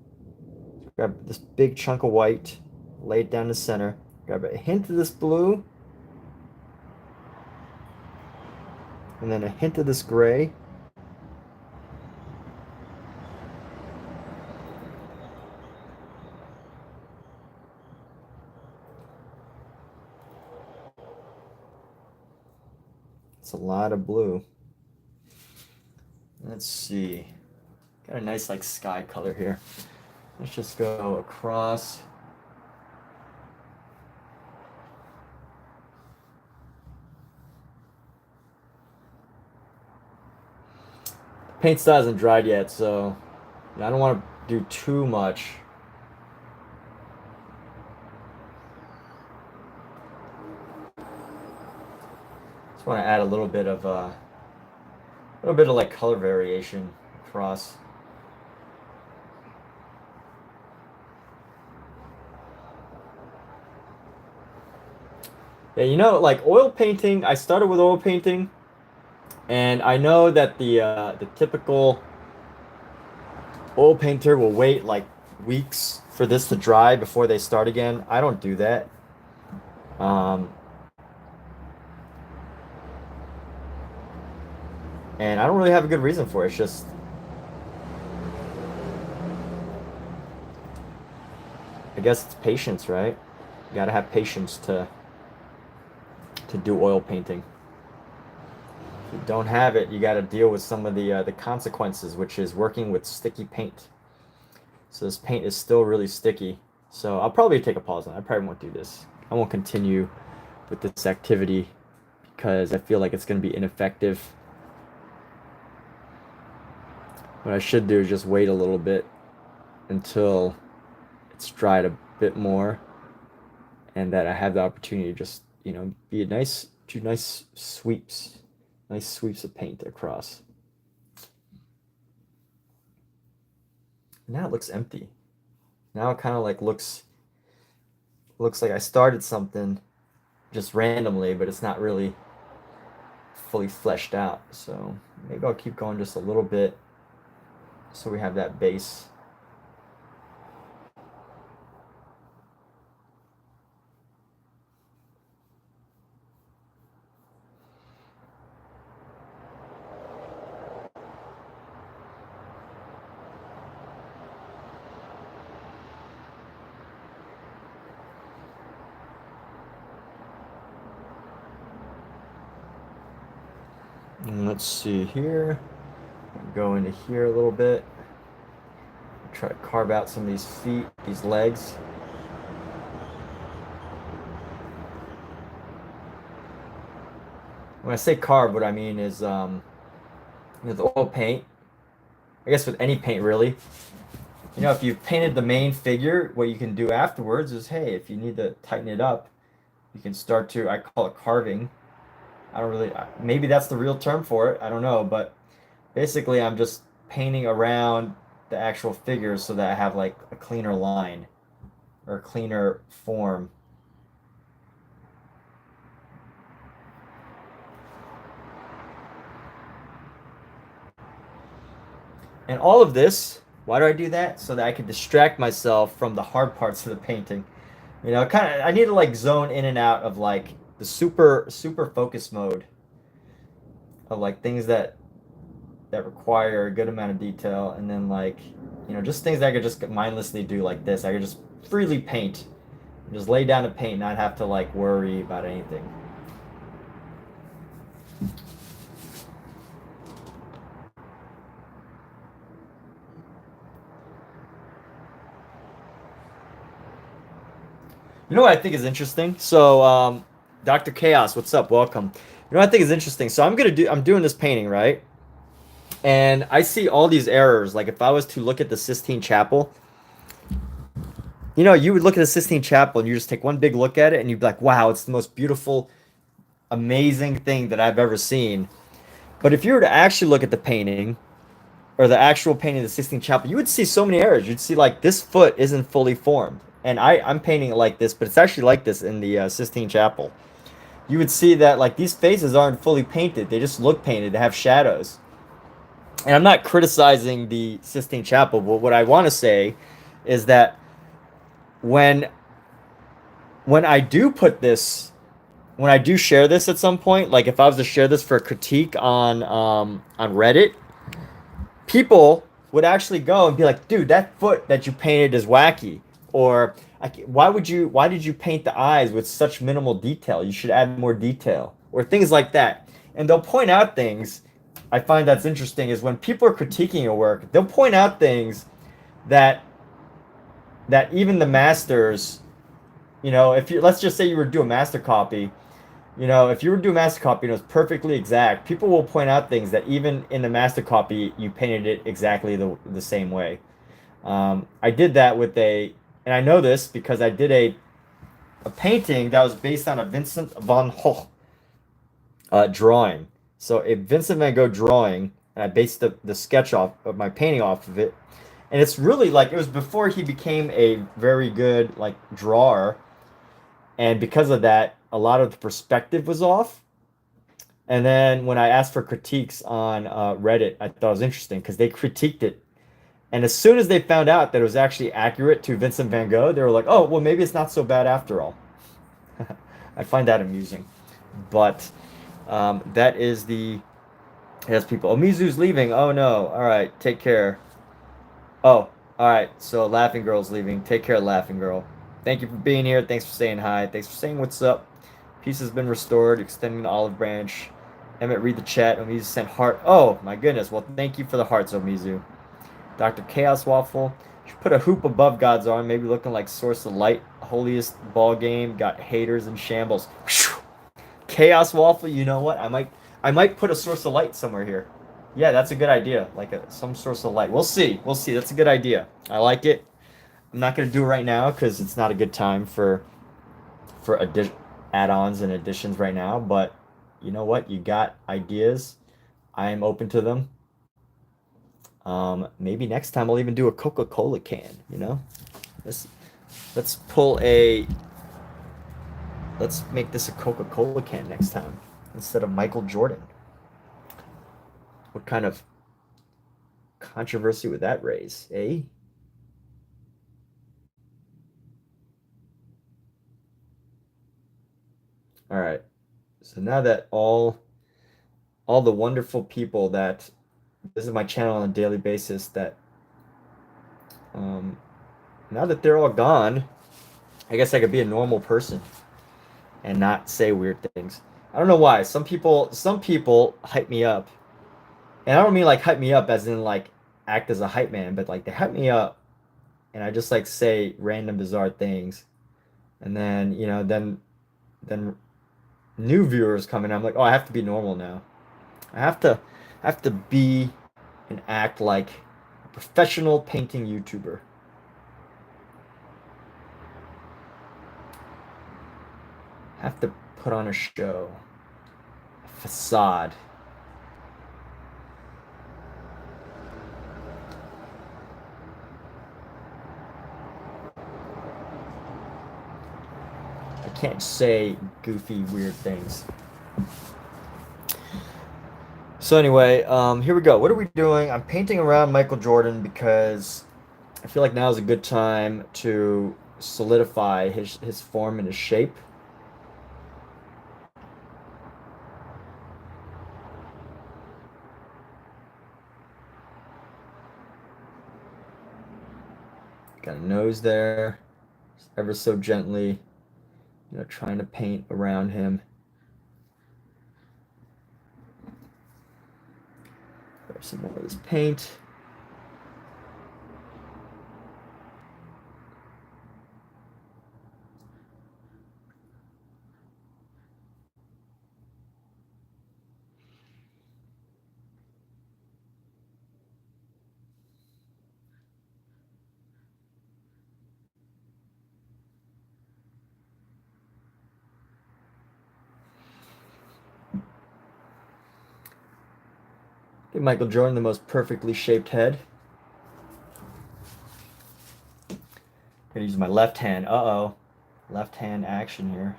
grab this big chunk of white, lay it down the center, grab a hint of this blue, and then a hint of this gray. It's a lot of blue. Let's see. Got a nice like sky color here. Let's just go across. The paint still hasn't dried yet, so I don't want to do too much. Want to add a little bit of like color variation across. Yeah, you know, like oil painting, I started with oil painting, and I know that the typical oil painter will wait like weeks for this to dry before they start again. I don't do that. Um, and I don't really have a good reason for it. It's just, I guess it's patience, right? You gotta have patience to do oil painting. If you don't have it, you gotta deal with some of the consequences, which is working with sticky paint. So this paint is still really sticky. So I'll probably take a pause on it. I probably won't do this. I won't continue with this activity because I feel like it's going to be ineffective. What I should do is just wait a little bit until it's dried a bit more and that I have the opportunity to just, you know, be a do nice sweeps of paint across. Now it looks empty. Now it kind of like looks like I started something just randomly, but it's not really fully fleshed out. So maybe I'll keep going just a little bit so we have that base. And let's see here. Go into here a little bit. Try to carve out some of these feet, these legs. When I say carve, what I mean is with oil paint, I guess with any paint really, you know, if you've painted the main figure, what you can do afterwards is, hey, if you need to tighten it up, you can start to, I call it carving. I don't really, maybe that's the real term for it. I don't know, but basically I'm just painting around the actual figures so that I have like a cleaner line or a cleaner form. And all of this, why do I do that? So that I can distract myself from the hard parts of the painting. You know, kind of, I need to like zone in and out of like the super focus mode of like things that require a good amount of detail, and then like, you know, just things that I could just mindlessly do like this. I could just freely paint, just lay down to paint, not have to like worry about anything. You know what I think is interesting? So, Dr. Chaos, what's up? Welcome. You know what I think is interesting? So I'm doing this painting, right? And I see all these errors. Like if I was to look at the Sistine Chapel, you know, you would look at the Sistine Chapel and you just take one big look at it and you'd be like, wow, it's the most beautiful, amazing thing that I've ever seen. But if you were to actually look at the painting or the actual painting of the Sistine Chapel, you would see so many errors. You'd see like this foot isn't fully formed. And I'm painting it like this, but it's actually like this in the Sistine Chapel. You would see that like these faces aren't fully painted. They just look painted. They have shadows. And I'm not criticizing the Sistine Chapel, but what I want to say is that when I do put this, when I do share this at some point, like if I was to share this for a critique on Reddit, people would actually go and be like, dude, that foot that you painted is wacky. Or why did you paint the eyes with such minimal detail? You should add more detail, or things like that. And they'll point out things. I find that's interesting is when people are critiquing your work, they'll point out things that even the masters, you know, if you, let's just say you were to do a master copy, you know, if you were to do a master copy and it was perfectly exact, people will point out things that even in the master copy, you painted it exactly the same way. I did that with and I know this because I did a painting that was based on a Vincent van Gogh drawing. So a Vincent van Gogh drawing, and I based the sketch off of my painting off of it. And it's really like, it was before he became a very good like drawer. And because of that, a lot of the perspective was off. And then when I asked for critiques on Reddit, I thought it was interesting because they critiqued it. And as soon as they found out that it was actually accurate to Vincent van Gogh, they were like, oh, well, maybe it's not so bad after all. I find that amusing. But that is the. Yes, people. Oh, Mizu's leaving. Oh, no. All right. Take care. Oh, all right. So Laughing Girl's leaving. Take care, Laughing Girl. Thank you for being here. Thanks for saying hi. Thanks for saying what's up. Peace has been restored. Extending the olive branch. Emmett, read the chat. Omizu sent heart. Oh, my goodness. Well, thank you for the hearts, Omizu. Dr. Chaos Waffle. Should put a hoop above God's arm. Maybe looking like Source of Light. Holiest ball game. Got haters in shambles. Chaos Waffle. You know what? I might put a source of light somewhere here. Yeah, that's a good idea. Like some source of light. We'll see. We'll see. That's a good idea. I like it. I'm not going to do it right now because it's not a good time for add-ons and additions right now. But you know what? You got ideas. I am open to them. Maybe next time I'll even do a Coca-Cola can. You know, let's pull a. Let's make this a Coca-Cola can next time instead of Michael Jordan. What kind of controversy would that raise, eh? All right. So now that all the wonderful people that visit my channel on a daily basis, that now that they're all gone, I guess I could be a normal person and not say weird things. I don't know why. Some people hype me up. And I don't mean like hype me up as in like act as a hype man, but like they hype me up and I just like say random bizarre things. And then, you know, then new viewers come in. I'm like, oh, I have to be normal now. I have to be and act like a professional painting YouTuber. Have to put on a show, a facade. I can't say goofy, weird things. So anyway, here we go. What are we doing? I'm painting around Michael Jordan because I feel like now is a good time to solidify his form and his shape. Got a nose there, ever so gently, you know, trying to paint around him. There's some more of this paint. Give Michael Jordan the most perfectly shaped head. Gonna use my left hand. Uh-oh. Left hand action here.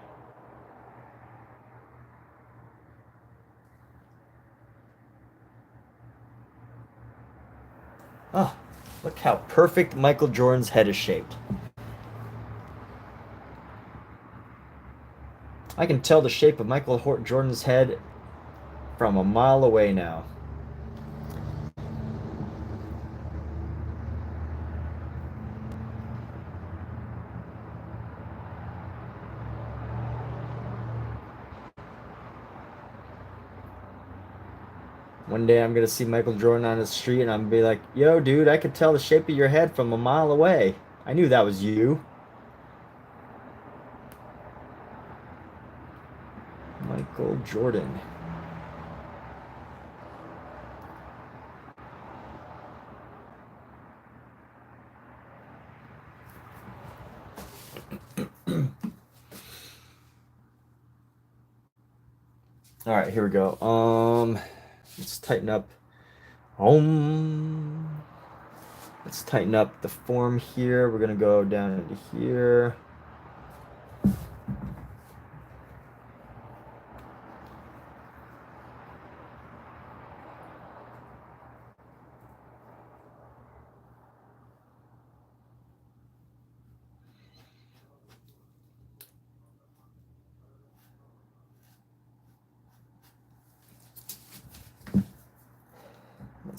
Oh, look how perfect Michael Jordan's head is shaped. I can tell the shape of Michael Jordan's head from a mile away now. One day I'm gonna see Michael Jordan on the street and I'm gonna be like, yo, dude, I could tell the shape of your head from a mile away. I knew that was you. Michael Jordan. All right, here we go. Let's tighten up. Let's tighten up the form here. We're gonna go down into here.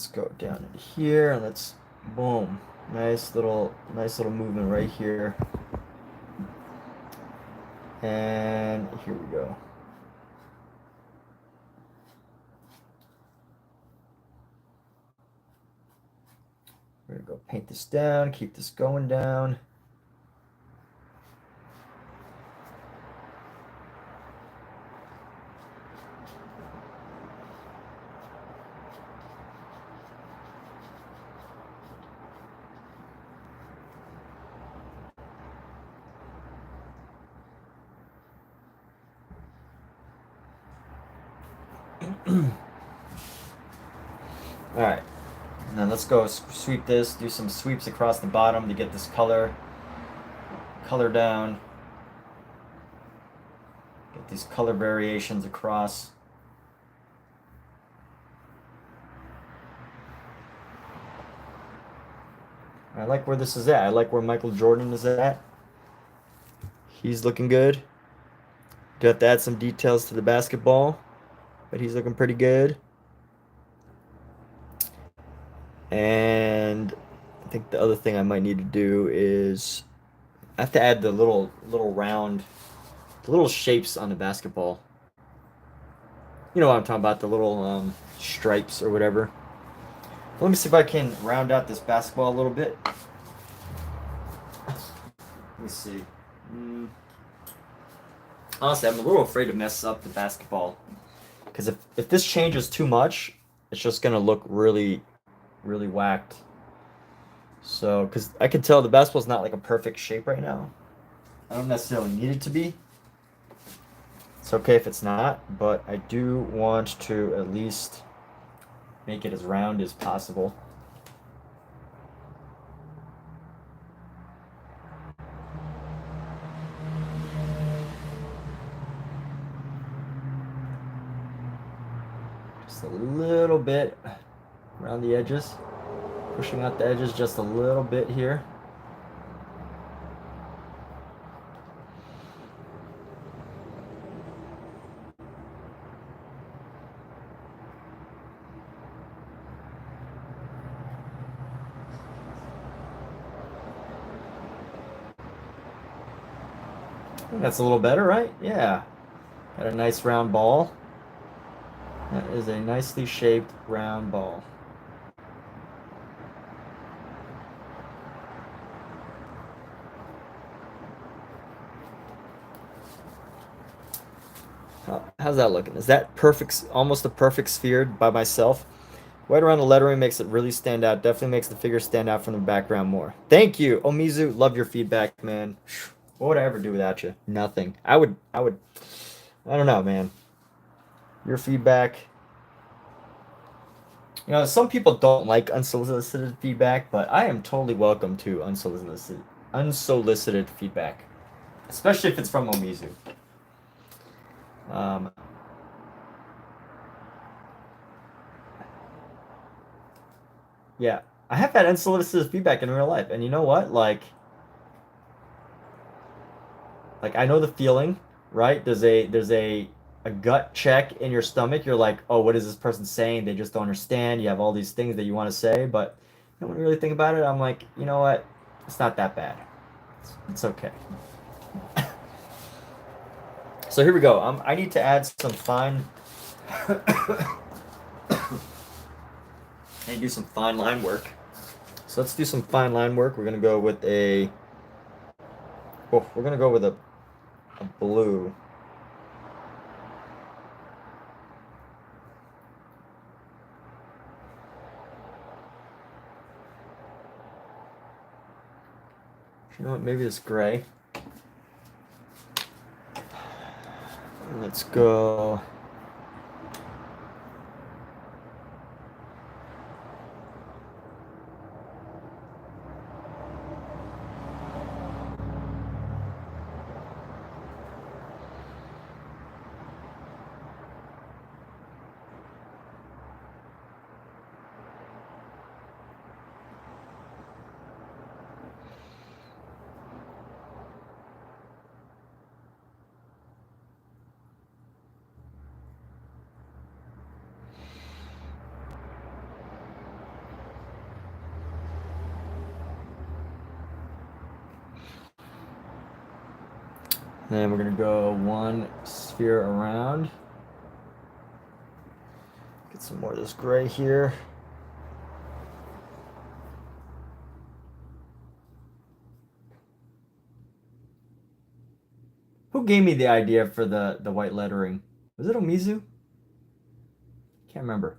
go down in here and let's, boom, nice little movement right here. And here we go. We're gonna go paint this down, keep this going down. All right, and then let's go sweep this, do some sweeps across the bottom to get this color down. Get these color variations across. I like where this is at. I like where Michael Jordan is at. He's looking good. Do have to add some details to the basketball, but he's looking pretty good. And I think the other thing I might need to do is I have to add the little round, the little shapes on the basketball. You know what I'm talking about, the little stripes or whatever. Let me see if I can round out this basketball a little bit. Let me see. Honestly, I'm a little afraid to mess up the basketball. Because if this changes too much, it's just going to look really, really whacked. So, because I can tell the basketball's not like a perfect shape right now. I don't necessarily need it to be. It's okay if it's not, but I do want to at least make it as round as possible. Just a little bit around the edges, pushing out the edges just a little bit here. That's a little better, right? Yeah. Got a nice round ball. That is a nicely shaped round ball. How's that looking? Is that perfect, almost a perfect sphere by myself? Right around the lettering makes it really stand out. Definitely makes the figure stand out from the background more. Thank you, Omizu. Love your feedback, man. What would I ever do without you? Nothing. I don't know, man. Your feedback. You know, some people don't like unsolicited feedback, but I am totally welcome to unsolicited feedback, especially if it's from Omizu. Yeah, I have had unsolicited feedback in real life, and you know what? Like I know the feeling, right? There's a gut check in your stomach. You're like, oh, what is this person saying? They just don't understand. You have all these things that you want to say, but you don't really think about it. I'm like, you know what? It's not that bad. It's okay. So here we go. I need to add some fine. And do some fine line work. So let's do some fine line work. We're gonna go with a. Oh, we're gonna go with a blue. You know what? Maybe it's gray. Let's go. Then we're gonna go one sphere around. Get some more of this gray here. Who gave me the idea for the white lettering? Was it Omizu? Can't remember.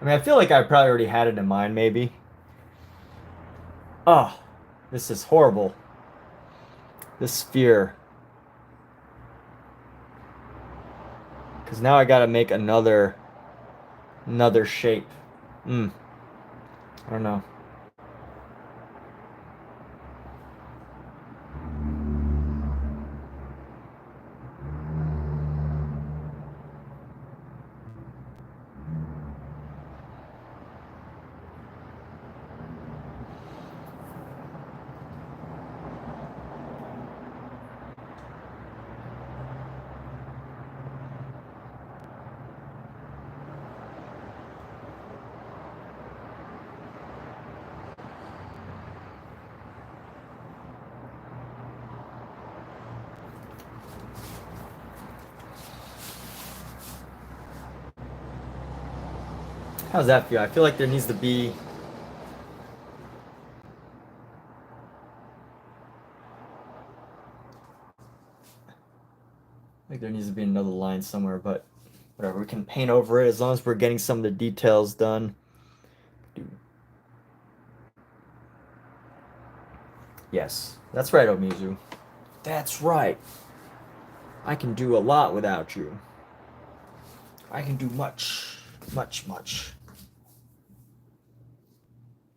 I mean, I feel like I probably already had it in mind, maybe. Oh, this is horrible. This sphere. Because now I gotta make another shape. I don't know. How's that feel? I feel like there needs to be... another line somewhere, but whatever. We can paint over it as long as we're getting some of the details done. Yes, that's right, Omizu. That's right. I can do a lot without you. I can do much, much, much.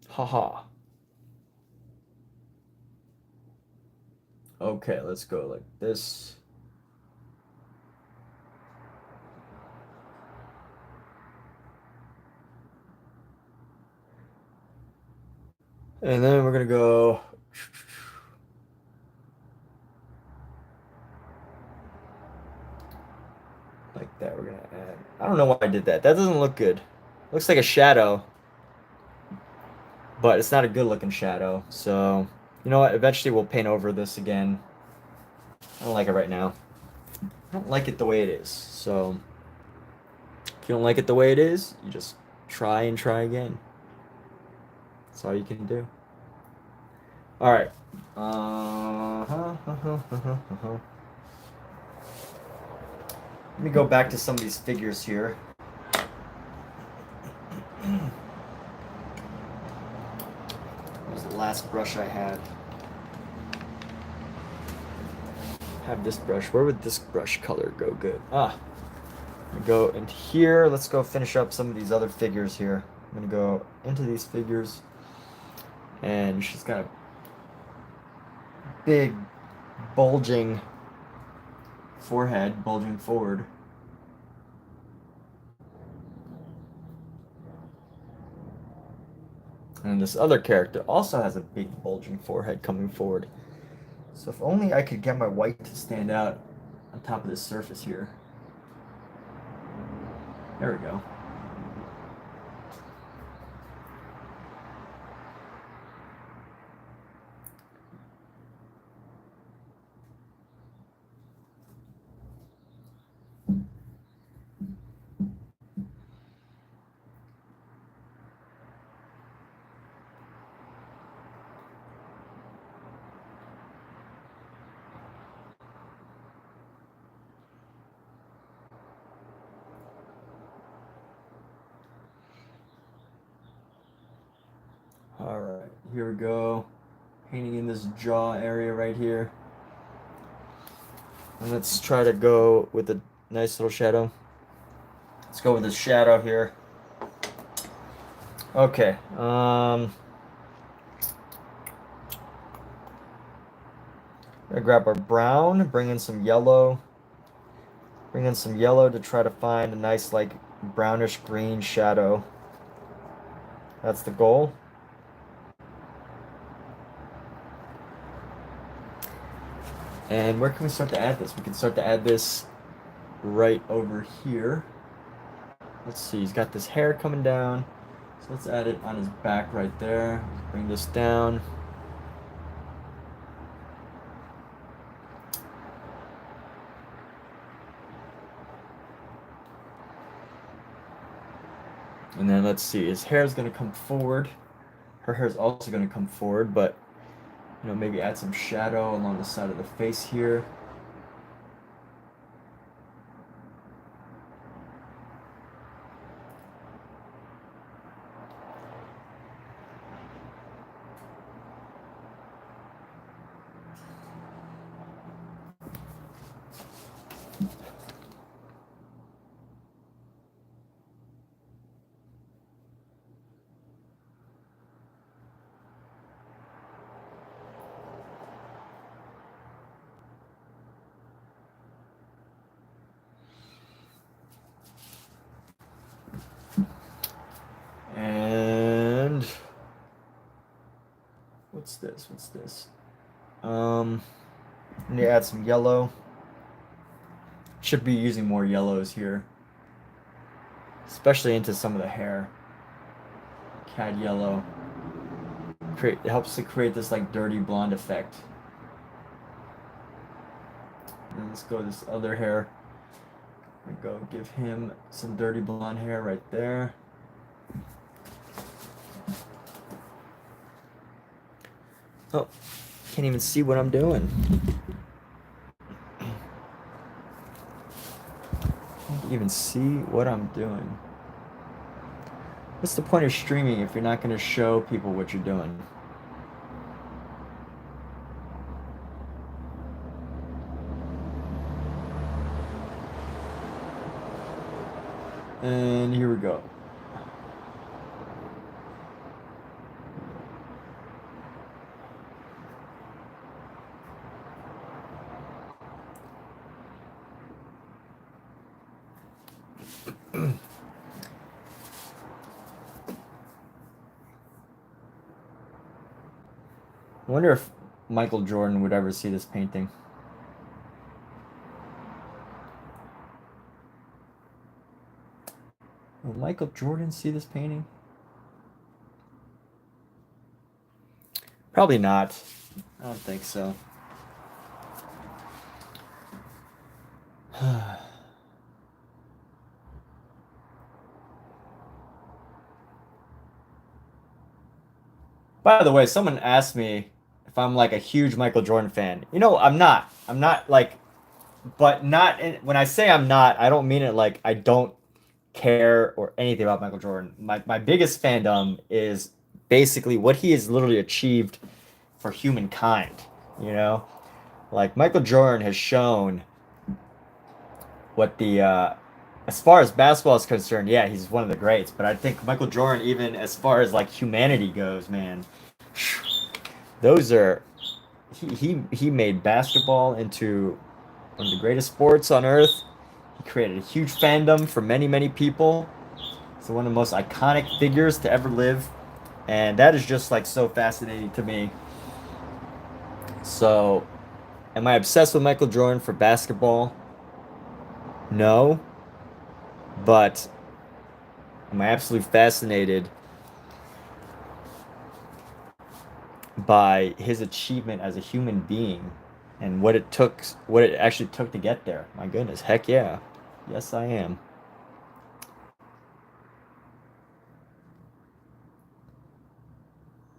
Haha. Okay, let's go like this. And then we're gonna go like that. We're gonna add, I don't know why I did that. That doesn't look good. Looks like a shadow, but it's not a good looking shadow. So, you know what? Eventually we'll paint over this again. I don't like it right now. I don't like it the way it is. So, if you don't like it the way it is, you just try and try again. That's all you can do. All right. Let me go back to some of these figures here. Here's the last brush I had. Have this brush. Where would this brush color go good? Go into here. Let's go finish up some of these other figures here. I'm gonna go into these figures, and she's got a big bulging forehead, bulging forward. And this other character also has a big bulging forehead coming forward. So if only I could get my white to stand out on top of this surface here. There we go. All right, here we go. Painting in this jaw area right here. And let's try to go with a nice little shadow. Let's go with this shadow here. Okay. Gonna grab our brown, bring in some yellow. Bring in some yellow to try to find a nice like brownish green shadow. That's the goal. And where can we start to add this? We can start to add this right over here. let's see, he's got this hair coming down. So let's add it on his back right there. Bring this down. And then let's see, his hair is going to come forward. Her hair is also going to come forward, but you know, maybe add some shadow along the side of the face here. And what's this? What's this? I need to add some yellow. Should be using more yellows here, especially into some of the hair. Cad yellow. It helps to create this like dirty blonde effect. And let's go this other hair. We go give him some dirty blonde hair right there. Oh, can't even see what I'm doing. Can't even see what I'm doing. What's the point of streaming if you're not going to show people what you're doing? And here we go. I wonder if Michael Jordan would ever see this painting. Will Michael Jordan see this painting? Probably not. I don't think so. By the way, someone asked me if I'm like a huge Michael Jordan fan. You know, I'm not. I'm not like, but not when I say I'm not, I don't mean it like I don't care or anything about Michael Jordan. My biggest fandom is basically what he has literally achieved for humankind, you know? Like Michael Jordan has shown what the as far as basketball is concerned, yeah, he's one of the greats, but I think Michael Jordan even as far as like humanity goes, man. Those are he made basketball into one of the greatest sports on earth. He created a huge fandom for many, many people. He's one of the most iconic figures to ever live. And that is just like so fascinating to me. So, am I obsessed with Michael Jordan for basketball? No. But am I absolutely fascinated by his achievement as a human being and what it actually took to get there? My goodness, heck yeah. Yes, I am.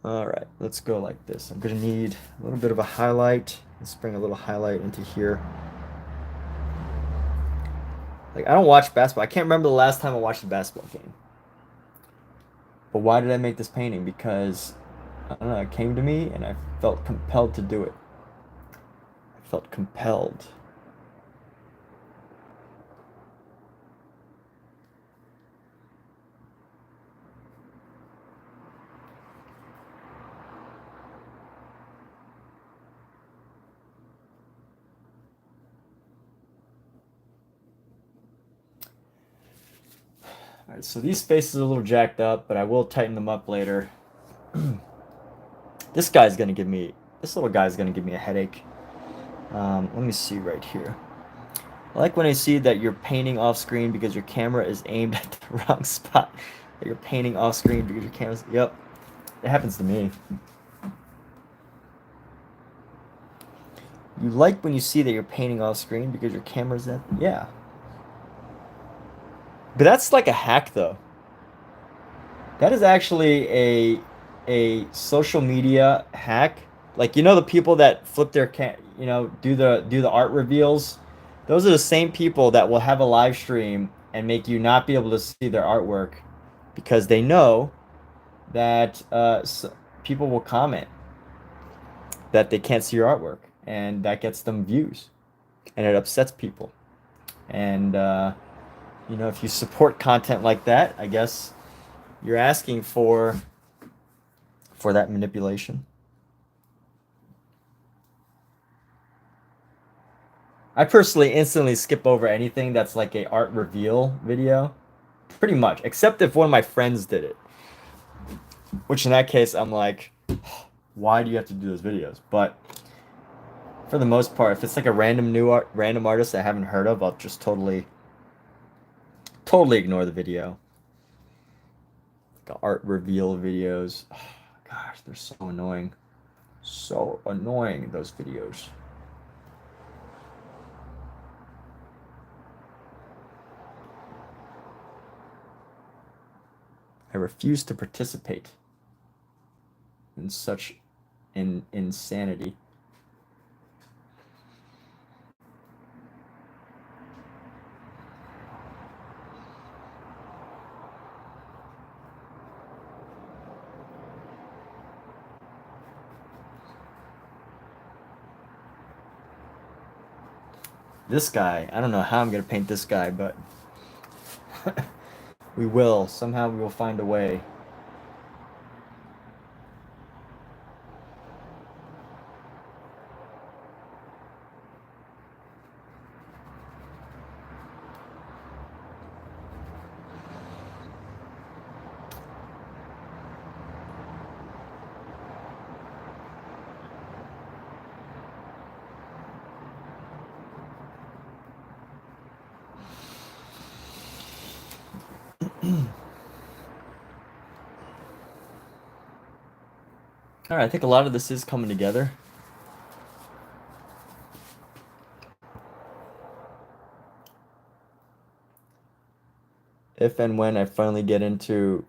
All right, let's go like this. I'm gonna need a little bit of a highlight. Let's bring a little highlight into here. Like, I don't watch basketball. I can't remember the last time I watched a basketball game. But why did I make this painting? Because, I don't know, it came to me and I felt compelled to do it. I felt compelled. All right, so these faces are a little jacked up, but I will tighten them up later. This little guy's gonna give me a headache. Let me see right here. I like when I see that you're painting off screen because your camera is aimed at the wrong spot. That you're painting off screen because your camera's... Yep, it happens to me. You like when you see that you're painting off screen because your camera's at... Yeah. But that's like a hack, though. That is actually a social media hack. Like, you know, the people that flip their do the art reveals. Those are the same people that will have a live stream and make you not be able to see their artwork because they know that people will comment that they can't see your artwork, and that gets them views, and it upsets people. And you know, if you support content like that, I guess you're asking for that manipulation. I personally instantly skip over anything that's like a art reveal video, pretty much, except if one of my friends did it, which in that case I'm like, why do you have to do those videos? But for the most part, if it's like a random artist I haven't heard of, I'll just totally ignore the video. Like art reveal videos, oh, gosh, they're so annoying, those videos. I refuse to participate in such insanity. This guy, I don't know how I'm gonna paint this guy, but we will. Somehow we will find a way. All right, I think a lot of this is coming together. If and when I finally get into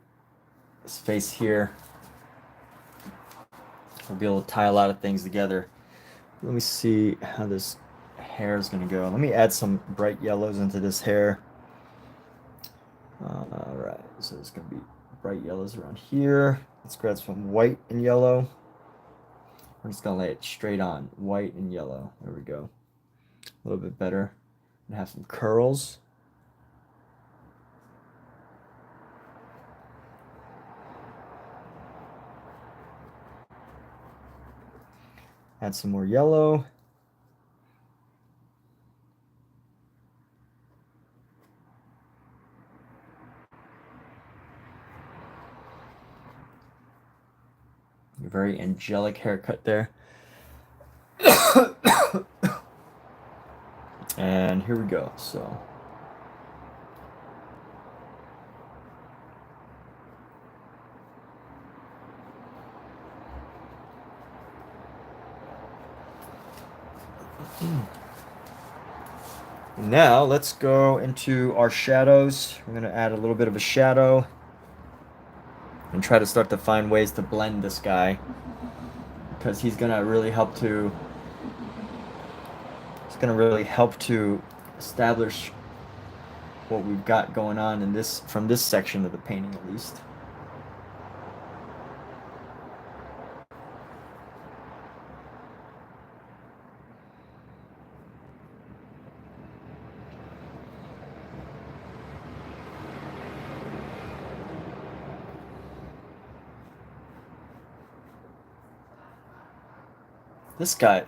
space here, I'll be able to tie a lot of things together. Let me see how this hair is going to go. Let me add some bright yellows into this hair. All right, so there's going to be bright yellows around here. Let's grab some white and yellow. We're just going to lay it straight on, white and yellow. There we go. A little bit better. And have some curls. Add some more yellow. A very angelic haircut there. And here we go. So now let's go into our shadows. We're going to add a little bit of a shadow and try to start to find ways to blend this guy, because he's going to really help to establish what we've got going on in this, from this section of the painting at least.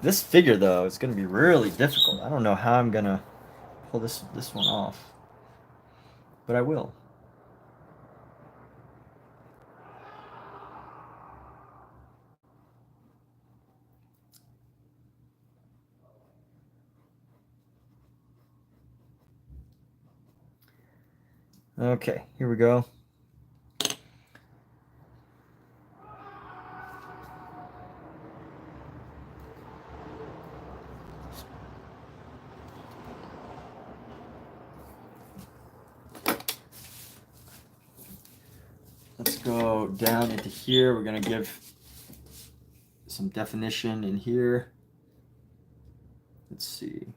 This figure though, is going to be really difficult. I don't know how I'm going to pull this one off, but I will. Okay, here we go. Let's go down into here. We're going to give some definition in here. Let's see.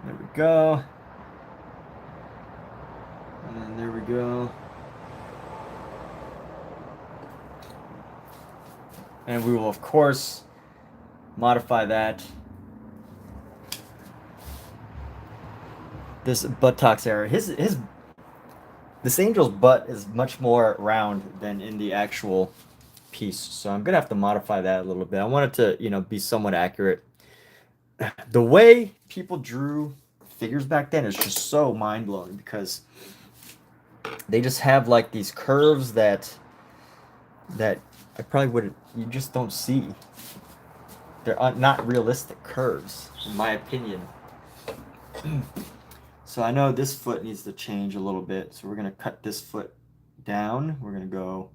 There we go. And then there we go. And we will, of course, modify that. This buttocks area. This angel's butt is much more round than in the actual piece. So I'm going to have to modify that a little bit. I want it to, be somewhat accurate. The way people drew figures back then is just so mind-blowing because they just have like these curves that I probably wouldn't, you just don't see. They're not realistic curves, in my opinion. So I know this foot needs to change a little bit. So we're going to cut this foot down. We're going to go,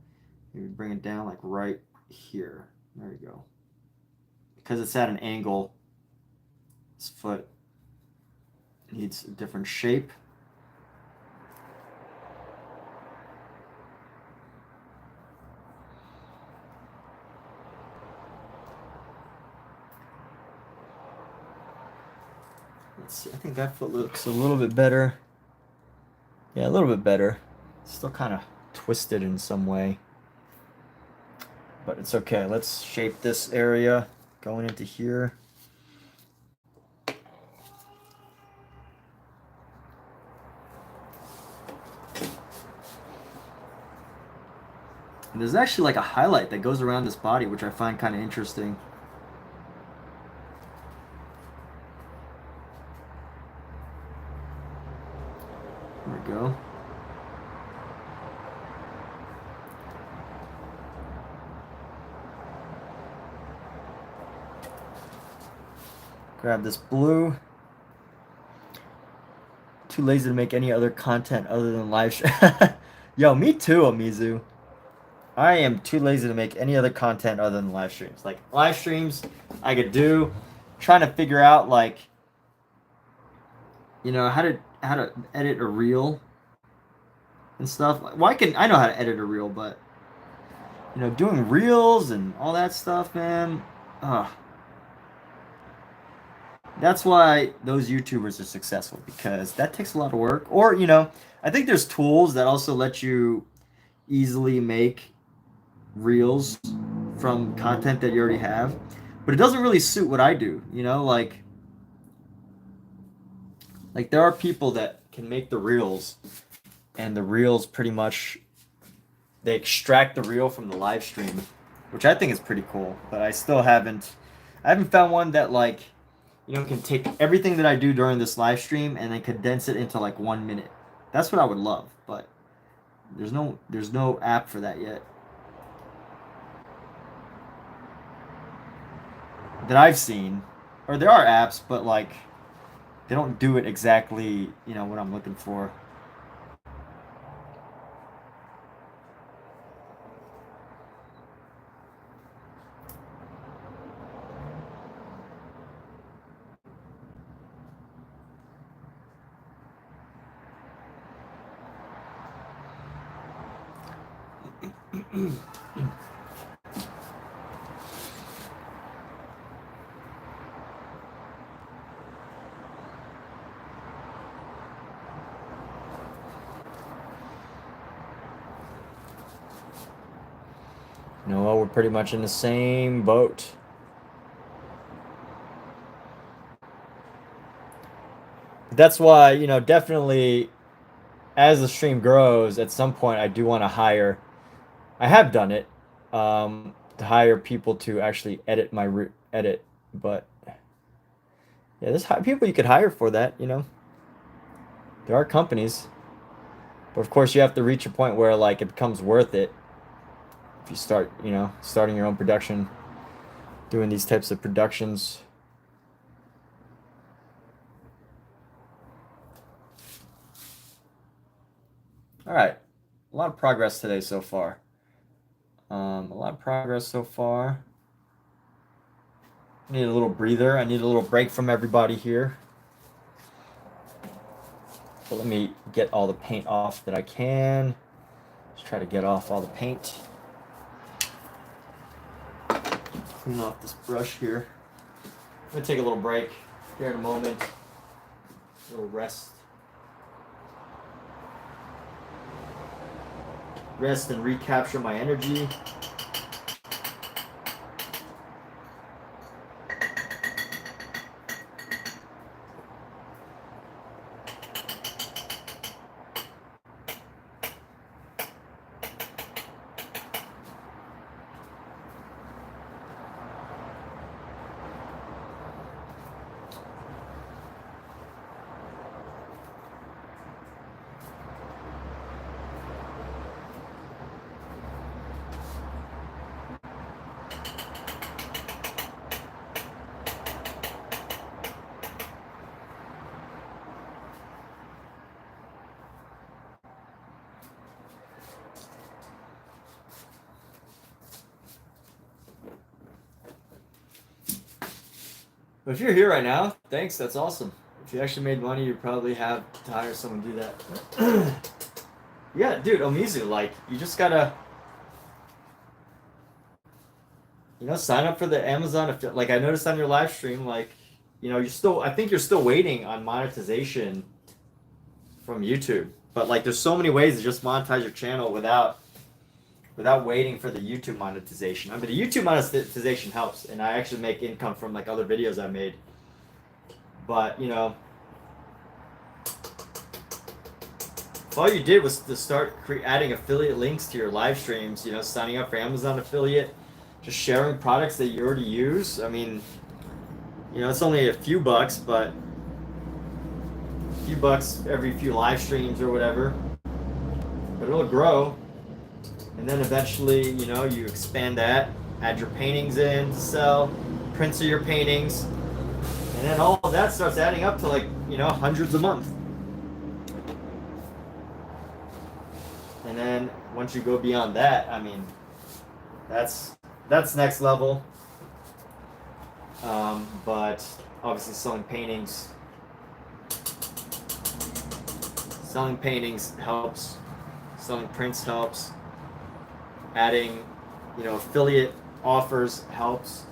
maybe bring it down like right here. There we go. Because it's at an angle, this foot needs a different shape. Let's see, I think that foot looks a little bit better. Yeah, a little bit better. Still kind of twisted in some way. But it's okay. Let's shape this area going into here. And there's actually like a highlight that goes around this body, which I find kind of interesting. There we go. Grab this blue. Too lazy to make any other content other than live stream. Yo, me too, Amizu. I am too lazy to make any other content other than live streams. Like, live streams, I could do. Trying to figure out, like, how to edit a reel and stuff. Well, I know how to edit a reel, but, doing reels and all that stuff, man. That's why those YouTubers are successful, because that takes a lot of work. Or, I think there's tools that also let you easily make reels from content that you already have, but it doesn't really suit what I do, like there are people that can make the reels, and the reels pretty much, they extract the reel from the live stream, which I think is pretty cool, but I haven't found one that can take everything that I do during this live stream and then condense it into like 1 minute. That's what I would love, but there's no app for that yet that I've seen. Or there are apps, but they don't do it exactly, what I'm looking for. No, we're pretty much in the same boat. That's why, definitely as the stream grows, at some point I do want to hire. I have done it, to hire people to actually edit my edit, but yeah, there's people you could hire for that, you know. There are companies, but of course you have to reach a point where like it becomes worth it if you start, you know, starting your own production, doing these types of productions. All right, a lot of progress today so far. A lot of progress so far. I need a little breather. I need a little break from everybody here. So let me get all the paint off that I can. Just try to get off all the paint. Clean off this brush here. I'm gonna take a little break here in a moment. A little rest. Rest and recapture my energy. But if you're here right now, thanks, that's awesome. If you actually made money, you probably have to hire someone to do that. Yeah, dude, Omizu, like, you just gotta, you know, sign up for the Amazon. Like, I noticed on your live stream, like, you know, I think you're still waiting on monetization from YouTube. But, like, there's so many ways to just monetize your channel without waiting for the YouTube monetization. I mean, the YouTube monetization helps, and I actually make income from like other videos I made. But you know, if all you did was to start adding affiliate links to your live streams, you know, signing up for Amazon affiliate, just sharing products that you already use. I mean, you know, it's only a few bucks, but a few bucks every few live streams or whatever. But it'll grow. And then eventually, you know, you expand that, add your paintings in to sell, prints of your paintings, and then all of that starts adding up to like, you know, hundreds a month. And then once you go beyond that, I mean, that's next level. But obviously selling paintings helps, selling prints helps. Adding, you know, affiliate offers helps.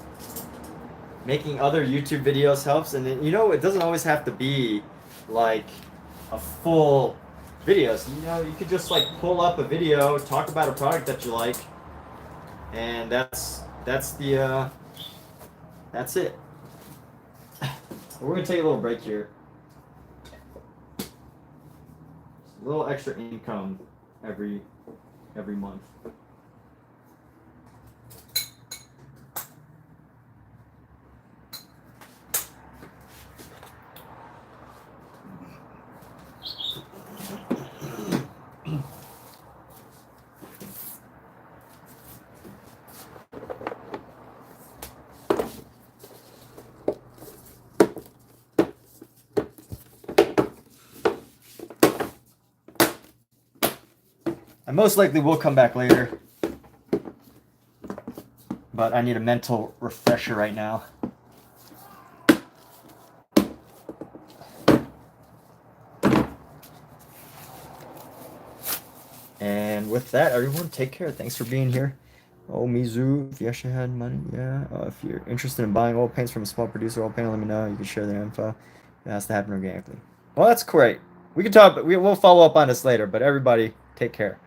Making other YouTube videos helps. And then, you know, it doesn't always have to be like a full video. So, you know, you could just like pull up a video, talk about a product that you like, and that's it. We're gonna take a little break here. A little extra income every month. I most likely will come back later, but I need a mental refresher right now. And with that, everyone, take care. Thanks for being here. Oh, Mizu, if you actually had money, yeah. If you're interested in buying oil paints from a small producer, oil paint, let me know. You can share their info. It has to happen organically. Well, that's great. We can talk, but we'll follow up on this later. But everybody, take care.